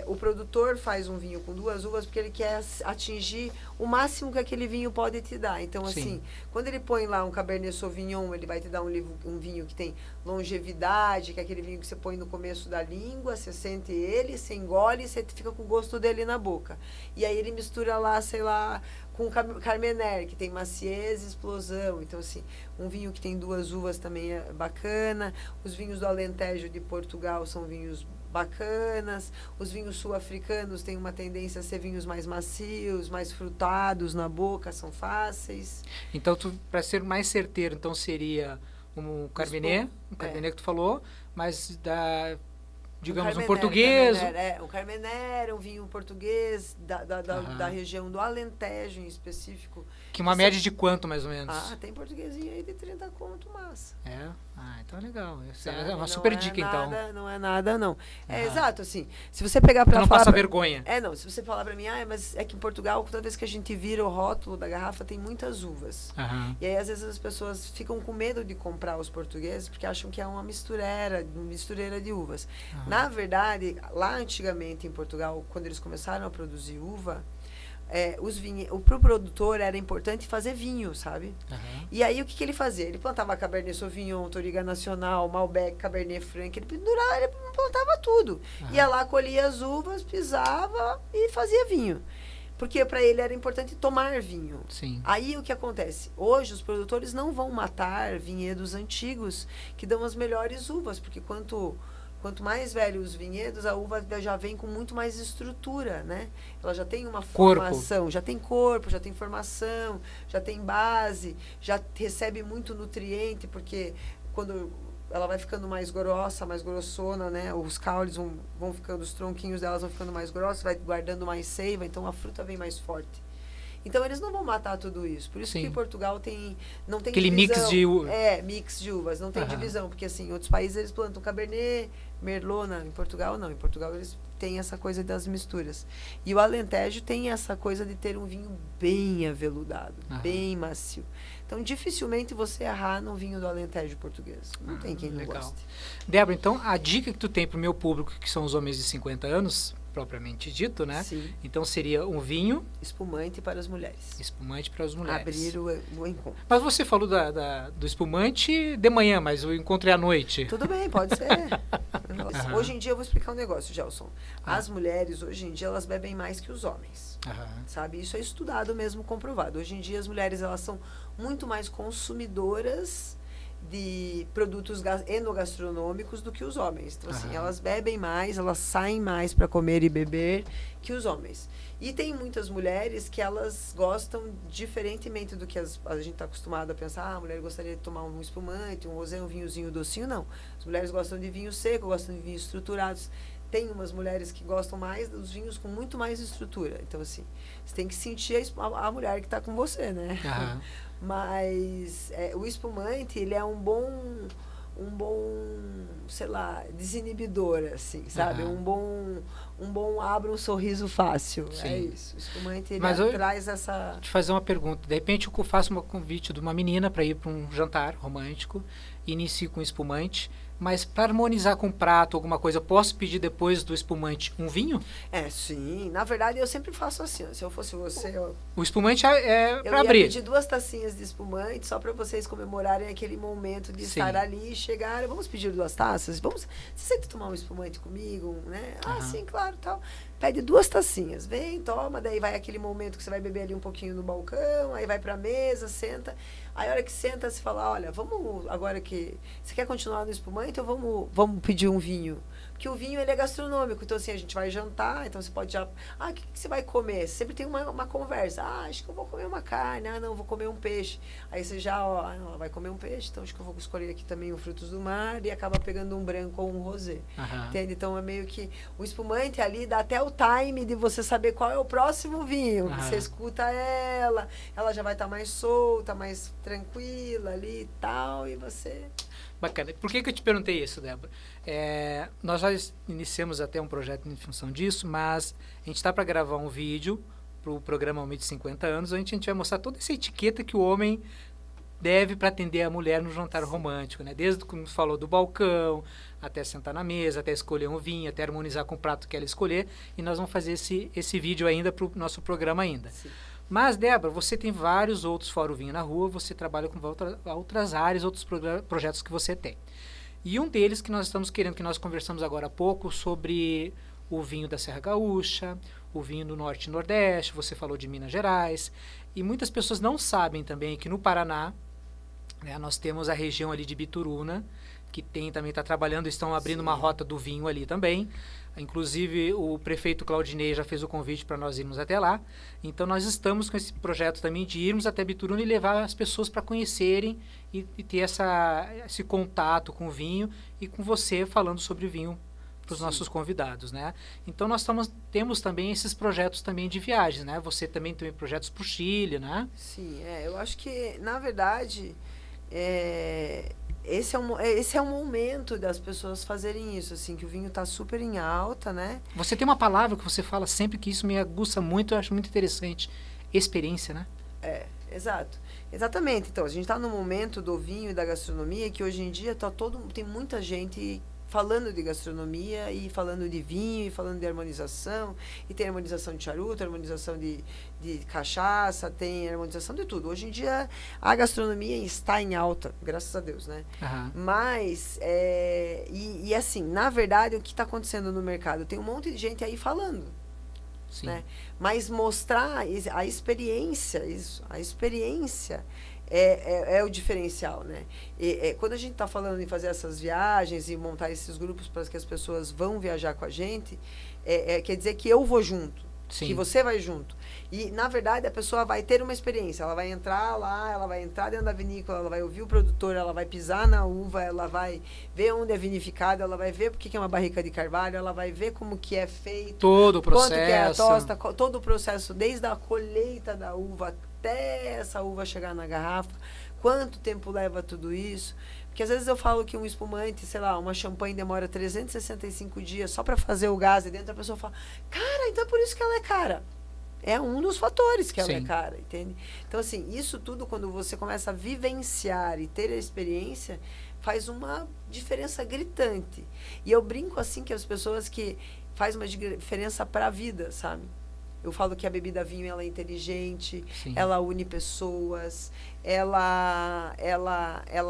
o produtor faz um vinho com 2 uvas porque ele quer atingir o máximo que aquele vinho pode te dar. Então, assim, quando ele põe lá um Cabernet Sauvignon, ele vai te dar um vinho que tem longevidade, que é aquele vinho que você põe no começo da língua, você sente ele, você engole e você fica com o gosto dele na boca. E aí ele mistura lá, sei lá, com Carmener, que tem maciez e explosão. Então, assim, um vinho que tem 2 uvas também é bacana. Os vinhos do Alentejo de Portugal são vinhos bacanas. Os vinhos sul-africanos têm uma tendência a ser vinhos mais macios, mais frutados na boca, são fáceis. Então, para ser mais certeiro, então seria um Carmener, que tu falou, mas digamos, um português. Um Carmener, um vinho português da região do Alentejo em específico. Que uma média de quanto, mais ou menos? Tem portuguesinho aí de 30 conto, massa. Então é legal. É uma super dica, então. Não é nada, não. Exato, assim, se você pegar pra não falar... Não passa vergonha. Não, se você falar pra mim, mas é que em Portugal, toda vez que a gente vira o rótulo da garrafa, tem muitas uvas. E aí, às vezes, as pessoas ficam com medo de comprar os portugueses, porque acham que é uma mistureira de uvas. Na verdade, lá antigamente em Portugal, quando eles começaram a produzir uva, pro produtor era importante fazer vinho, sabe? E aí o que ele fazia? Ele plantava Cabernet Sauvignon, Touriga Nacional, Malbec, Cabernet Franc, ele plantava tudo. Ia lá, colhia as uvas, pisava e fazia vinho. Porque para ele era importante tomar vinho. Sim. Aí o que acontece? Hoje os produtores não vão matar vinhedos antigos que dão as melhores uvas, porque quanto quanto mais velhos os vinhedos, a uva já vem com muito mais estrutura, né? Ela já tem uma corpo. formação, já tem corpo, já tem formação, já tem base, já recebe muito nutriente, porque quando ela vai ficando mais grossa, mais grossona, né? Os caules vão ficando, os tronquinhos delas vão ficando mais grossos, vai guardando mais seiva, então a fruta vem mais forte. Então eles não vão matar tudo isso. Por isso que Portugal não tem aquele divisão. Mix de uvas. Mix de uvas, não tem divisão, porque assim, em outros países eles plantam Cabernet, Merlot, em Portugal não. Em Portugal eles têm essa coisa das misturas. E o Alentejo tem essa coisa de ter um vinho bem aveludado, bem macio. Então, dificilmente você errar num vinho do Alentejo português. Não tem quem não goste. Débora, então, a dica que tu tem pro meu público, que são os homens de 50 anos, propriamente dito, né? Sim. Então, seria um vinho... espumante para as mulheres. Espumante para as mulheres. Abrir o encontro. Mas você falou do espumante de manhã, mas eu encontrei à noite. Tudo bem, pode ser. Hoje em dia, eu vou explicar um negócio, Gelson. As mulheres, hoje em dia, elas bebem mais que os homens. Sabe? Isso é estudado mesmo, comprovado. Hoje em dia, as mulheres, elas são muito mais consumidoras de produtos enogastronômicos do que os homens. Então, assim, elas bebem mais, elas saem mais para comer e beber que os homens. E tem muitas mulheres que elas gostam diferentemente do que a gente está acostumado a pensar. A mulher gostaria de tomar um espumante, um rosé, um vinhozinho docinho. Não. As mulheres gostam de vinho seco, gostam de vinhos estruturados. Tem umas mulheres que gostam mais dos vinhos com muito mais estrutura. Então, assim, você tem que sentir a mulher que está com você, né? Mas o espumante, ele é um bom, sei lá, desinibidor, assim, sabe? Um bom abre um sorriso fácil. Sim. É isso. O espumante, ele traz essa... Deixa eu te fazer uma pergunta. De repente, eu faço um convite de uma menina para ir para um jantar romântico, inicio com espumante, mas para harmonizar com o prato, alguma coisa, eu posso pedir depois do espumante um vinho? Sim. Na verdade, eu sempre faço assim. Se eu fosse você... O espumante é para abrir. Eu ia pedir 2 tacinhas de espumante, só para vocês comemorarem aquele momento de estar ali e chegar. Vamos pedir 2 taças? Você sente tomar um espumante comigo? Né? Sim, claro, tal. Pede 2 tacinhas. Vem, toma, daí vai aquele momento que você vai beber ali um pouquinho no balcão, aí vai para a mesa, senta. Aí, a hora que senta, você fala, olha, vamos, agora que... Você quer continuar no espumante ou vamos pedir um vinho? Porque o vinho, ele é gastronômico. Então, assim, a gente vai jantar, então você pode já... o que você vai comer? Sempre tem uma conversa. Acho que eu vou comer uma carne. Não, vou comer um peixe. Aí você já, vai comer um peixe, então acho que eu vou escolher aqui também o frutos do mar e acaba pegando um branco ou um rosé. Entende? Então, é meio que... O espumante ali dá até o time de você saber qual é o próximo vinho. Você escuta ela já vai estar mais solta, mais tranquila ali e tal, e você... Bacana. Por que eu te perguntei isso, Débora? Nós já iniciamos até um projeto em função disso, mas a gente está para gravar um vídeo para o programa Homem de 50 anos, onde a gente vai mostrar toda essa etiqueta que o homem deve para atender a mulher no jantar romântico, né? Desde como falou do balcão, até sentar na mesa, até escolher um vinho, até harmonizar com o prato que ela escolher, e nós vamos fazer esse vídeo ainda para o nosso programa ainda. Sim. Mas, Débora, você tem vários outros, fora o Vinho na Rua, você trabalha com outras áreas, outros projetos que você tem. E um deles que nós estamos querendo, que nós conversamos agora há pouco, sobre o vinho da Serra Gaúcha, o vinho do Norte e Nordeste, você falou de Minas Gerais, e muitas pessoas não sabem também que no Paraná, né, nós temos a região ali de Bituruna, que também está trabalhando, estão abrindo uma rota do vinho ali também. Inclusive, o prefeito Claudinei já fez o convite para nós irmos até lá. Então, nós estamos com esse projeto também de irmos até Bituruna e levar as pessoas para conhecerem e ter esse contato com o vinho e com você falando sobre o vinho para os nossos convidados, né? Então, nós temos também esses projetos também de viagens, né? Você também tem projetos para o Chile, né? Sim, eu acho que, na verdade... Esse é um momento das pessoas fazerem isso, assim, que o vinho está super em alta, né? Você tem uma palavra que você fala sempre que isso me aguça muito, eu acho muito interessante. Experiência, né? Exato. Exatamente. Então, a gente está no momento do vinho e da gastronomia que hoje em dia tem muita gente falando de gastronomia e falando de vinho e falando de harmonização, e tem harmonização de charuto, harmonização de cachaça, tem harmonização de tudo. Hoje em dia a gastronomia está em alta, graças a Deus, né? Mas assim, na verdade, o que está acontecendo no mercado? Tem um monte de gente aí falando. né? Mas mostrar a experiência, a experiência é o diferencial, né? Quando a gente está falando em fazer essas viagens e montar esses grupos para que as pessoas vão viajar com a gente, quer dizer que eu vou junto, que você vai junto. E, na verdade, a pessoa vai ter uma experiência. Ela vai entrar lá, ela vai entrar dentro da vinícola, ela vai ouvir o produtor, ela vai pisar na uva, ela vai ver onde é vinificada, ela vai ver porque que é uma barrica de carvalho, ela vai ver como que é feito. Todo o processo. Quanto que é a tosta, todo o processo, desde a colheita da uva até essa uva chegar na garrafa. Quanto tempo leva tudo isso? Porque às vezes eu falo que um espumante, sei lá, uma champanhe demora 365 dias só para fazer o gás e dentro a pessoa fala, cara, então é por isso que ela é cara. É um dos fatores que ela é cara, entende? Então, assim, isso tudo, quando você começa a vivenciar e ter a experiência, faz uma diferença gritante. E eu brinco, assim, que as pessoas que faz uma diferença para a vida, sabe? Eu falo que a bebida vinho, ela é inteligente, ela une pessoas, ela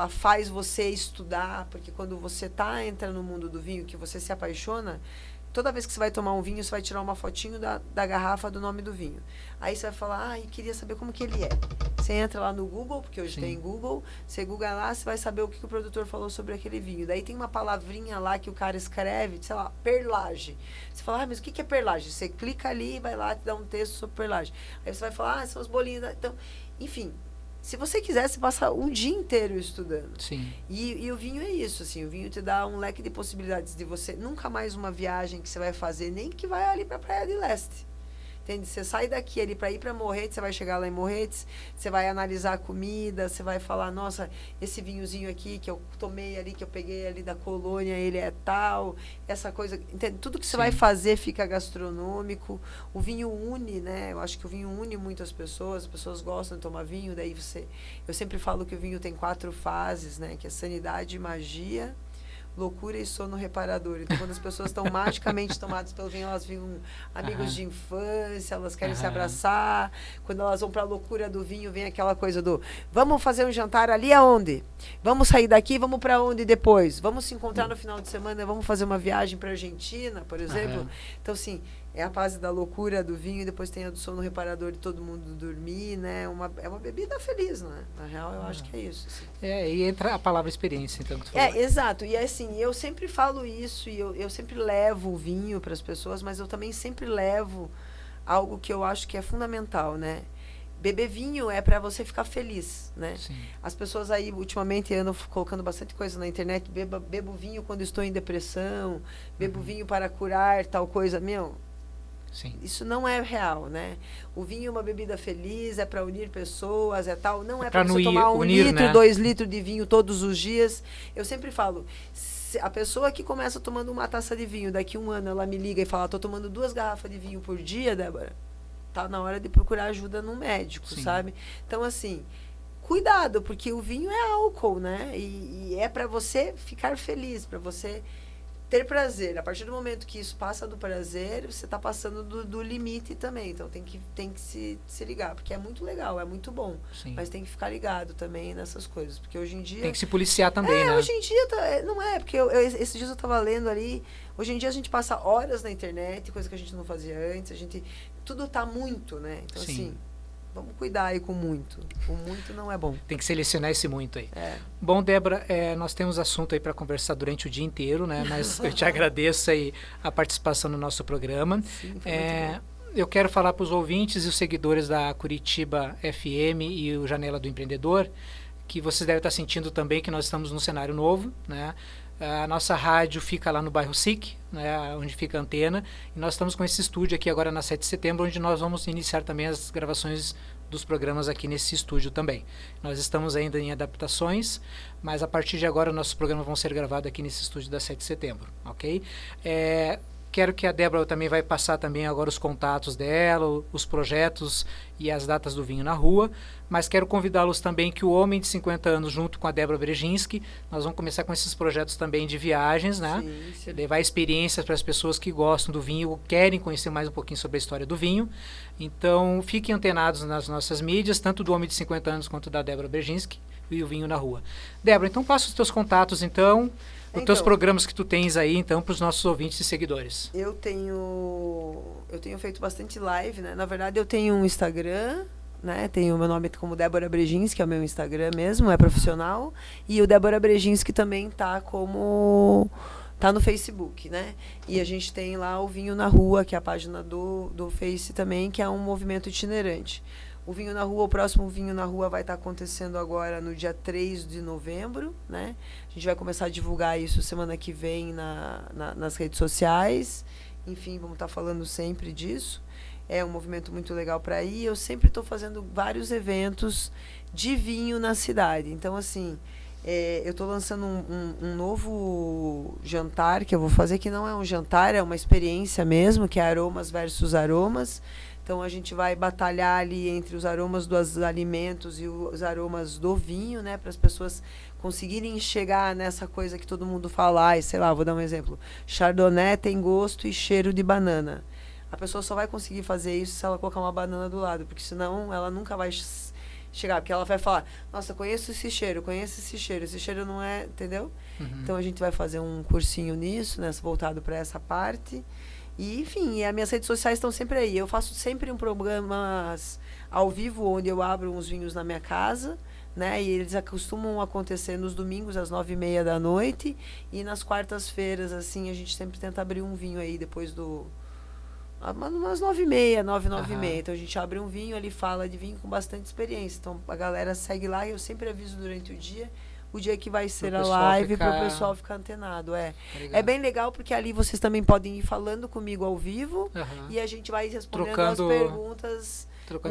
faz você estudar, porque quando você entra no mundo do vinho, que você se apaixona, toda vez que você vai tomar um vinho, você vai tirar uma fotinho da garrafa do nome do vinho. Aí você vai falar, queria saber como que ele é. Você entra lá no Google, porque hoje tem Google, você googla lá, você vai saber o que o produtor falou sobre aquele vinho. Daí tem uma palavrinha lá que o cara escreve, sei lá, perlage. Você fala, mas o que é perlage? Você clica ali e vai lá te dar um texto sobre perlage. Aí você vai falar, são os bolinhos. Então, enfim, se você quiser, você passa um dia inteiro estudando. E o vinho é isso, assim, o vinho te dá um leque de possibilidades de você, nunca mais uma viagem que você vai fazer, nem que vai ali para a Praia de Leste. Entende? Você sai daqui ali para ir para Morretes, você vai chegar lá em Morretes, você vai analisar a comida, você vai falar, nossa, esse vinhozinho aqui que eu tomei ali, que eu peguei ali da colônia, ele é tal, essa coisa, entende? Tudo que você vai fazer fica gastronômico. O vinho une, né? Eu acho que o vinho une muito as pessoas gostam de tomar vinho, daí eu sempre falo que o vinho tem 4 fases, né? Que é sanidade, magia, loucura e sono reparador. Então, quando as pessoas estão magicamente tomadas pelo vinho, elas viram amigos de infância, elas querem se abraçar. Quando elas vão para a loucura do vinho, vem aquela coisa do vamos fazer um jantar ali aonde? Vamos sair daqui, vamos para onde depois? Vamos se encontrar no final de semana, vamos fazer uma viagem para a Argentina, por exemplo? Então, assim, é a fase da loucura do vinho, e depois tem a do sono reparador de todo mundo dormir, né? É uma bebida feliz, né? Na real, eu acho que é isso. Assim. E entra a palavra experiência, então, que tu falou. Exato. E assim, eu sempre falo isso, e eu sempre levo o vinho para as pessoas, mas eu também sempre levo algo que eu acho que é fundamental, né? Beber vinho é para você ficar feliz, né? As pessoas aí, ultimamente, andam colocando bastante coisa na internet, bebo vinho quando estou em depressão, bebo vinho para curar tal coisa. Isso não é real, né? O vinho é uma bebida feliz, é para unir pessoas, é tal. Não é para você tomar 1 litro, né? 2 litros de vinho todos os dias. Eu sempre falo, a pessoa que começa tomando uma taça de vinho, daqui 1 ano ela me liga e fala, estou tomando 2 garrafas de vinho por dia, Débora. Tá na hora de procurar ajuda num médico, sabe? Então, assim, cuidado, porque o vinho é álcool, né? E é para você ficar feliz, para você ter prazer. A partir do momento que isso passa do prazer, você está passando do limite também. Então tem que se ligar, porque é muito legal, é muito bom. Mas tem que ficar ligado também nessas coisas, porque hoje em dia... Tem que se policiar também, né? Hoje em dia, não é, porque esses dias eu estava lendo ali, hoje em dia a gente passa horas na internet, coisa que a gente não fazia antes, tudo está muito, né? Então, assim... Vamos cuidar aí com muito. O muito não é bom. Tem que selecionar esse muito aí. Bom, Débora, nós temos assunto aí para conversar durante o dia inteiro, né? Mas eu te agradeço aí a participação no nosso programa. Sim, eu quero falar para os ouvintes e os seguidores da Curitiba FM e o Janela do Empreendedor que vocês devem estar sentindo também que nós estamos num cenário novo, né? A nossa rádio fica lá no bairro SIC, né, onde fica a antena, e nós estamos com esse estúdio aqui agora na 7 de setembro, onde nós vamos iniciar também as gravações dos programas aqui nesse estúdio também. Nós estamos ainda em adaptações, mas a partir de agora nossos programas vão ser gravados aqui nesse estúdio da 7 de setembro, ok? Quero que a Débora também vai passar também agora os contatos dela, os projetos e as datas do vinho na rua, mas quero convidá-los também que o Homem de 50 anos, junto com a Débora Brzezinski, nós vamos começar com esses projetos também de viagens, né? Sim. Levar experiências para as pessoas que gostam do vinho ou querem conhecer mais um pouquinho sobre a história do vinho. Então, fiquem antenados nas nossas mídias, tanto do Homem de 50 anos quanto da Débora Brzezinski e o Vinho na Rua. Débora, então passa os teus contatos, então, os teus programas que tu tens aí, então, para os nossos ouvintes e seguidores. Eu tenho feito bastante live, né? Na verdade, eu tenho um Instagram, né? Tenho o meu nome como Débora Brzezinski, que é o meu Instagram mesmo, é profissional. E o Débora Brzezinski também tá no Facebook, né? E a gente tem lá o Vinho na Rua, que é a página do Face também, que é um movimento itinerante. O Vinho na Rua, o próximo Vinho na Rua vai estar acontecendo agora no dia 3 de novembro, né? A gente vai começar a divulgar isso semana que vem nas redes sociais. Enfim, vamos estar falando sempre disso. É um movimento muito legal para ir. Eu sempre estou fazendo vários eventos de vinho na cidade. Então, assim, eu estou lançando um novo jantar que eu vou fazer, que não é um jantar, é uma experiência mesmo, que é Aromas versus Aromas. Então, a gente vai batalhar ali entre os aromas dos alimentos e os aromas do vinho, né? Para as pessoas conseguirem chegar nessa coisa que todo mundo fala. Sei lá, vou dar um exemplo. Chardonnay tem gosto e cheiro de banana. A pessoa só vai conseguir fazer isso se ela colocar uma banana do lado, porque senão ela nunca vai chegar. Porque ela vai falar, nossa, conheço esse cheiro não é... Entendeu? Uhum. Então, a gente vai fazer um cursinho nisso, né? Voltado para essa parte. E, enfim, as minhas redes sociais estão sempre aí. Eu faço sempre um programa ao vivo, onde eu abro uns vinhos na minha casa, né? E eles costumam acontecer nos domingos, às 9h30 da noite. E nas quartas-feiras, assim, a gente sempre tenta abrir um vinho aí depois umas 9h30, 9h30. Então, a gente abre um vinho, ali fala de vinho com bastante experiência. Então, a galera segue lá e eu sempre aviso durante o dia que vai ser a live, para o pessoal ficar antenado. É bem legal, porque ali vocês também podem ir falando comigo ao vivo, e a gente vai respondendo as perguntas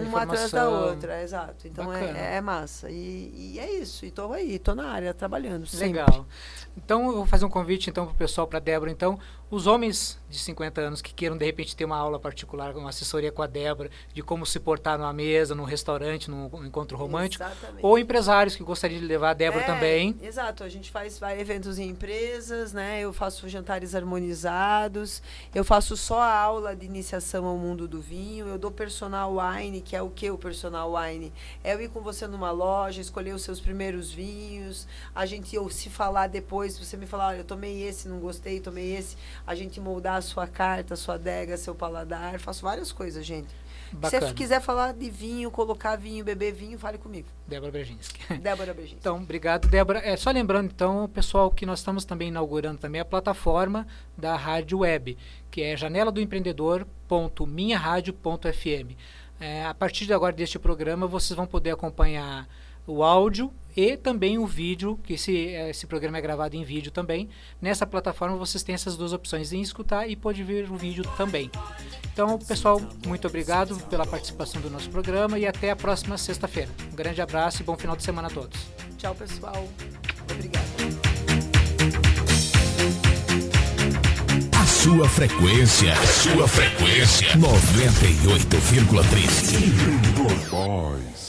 uma atrás da outra. Exato. Então é massa. E é isso. E tô aí, tô na área, trabalhando sempre. Legal. Então, eu vou fazer um convite então para o pessoal, para a Débora. Então, os homens de 50 anos que queiram, de repente, ter uma aula particular, uma assessoria com a Débora, de como se portar numa mesa, num restaurante, num encontro romântico. Exatamente. Ou empresários que gostariam de levar a Débora também. Exato. A gente faz eventos em empresas, né? Eu faço jantares harmonizados. Eu faço só a aula de iniciação ao mundo do vinho. Eu dou personal wine, que é o que o personal wine? É eu ir com você numa loja, escolher os seus primeiros vinhos, eu se falar depois, você me falar, olha, eu tomei esse, não gostei, tomei esse, a gente moldar a sua carta, a sua adega, seu paladar, faço várias coisas, gente. Bacana. Se você quiser falar de vinho, colocar vinho, beber vinho, fale comigo. Débora Brzezinski. Débora Brzezinski. Então, obrigado, Débora. Só lembrando, então, pessoal, que nós estamos também inaugurando também a plataforma da Rádio Web, que é janeladoempreendedor.minharadio.fm. A partir de agora deste programa, vocês vão poder acompanhar o áudio e também o vídeo, que esse programa é gravado em vídeo também. Nessa plataforma vocês têm essas duas opções, em escutar e pode ver o vídeo também. Então, pessoal, muito obrigado pela participação do nosso programa e até a próxima sexta-feira. Um grande abraço e bom final de semana a todos. Tchau, pessoal. Obrigada. Sua frequência 98,3.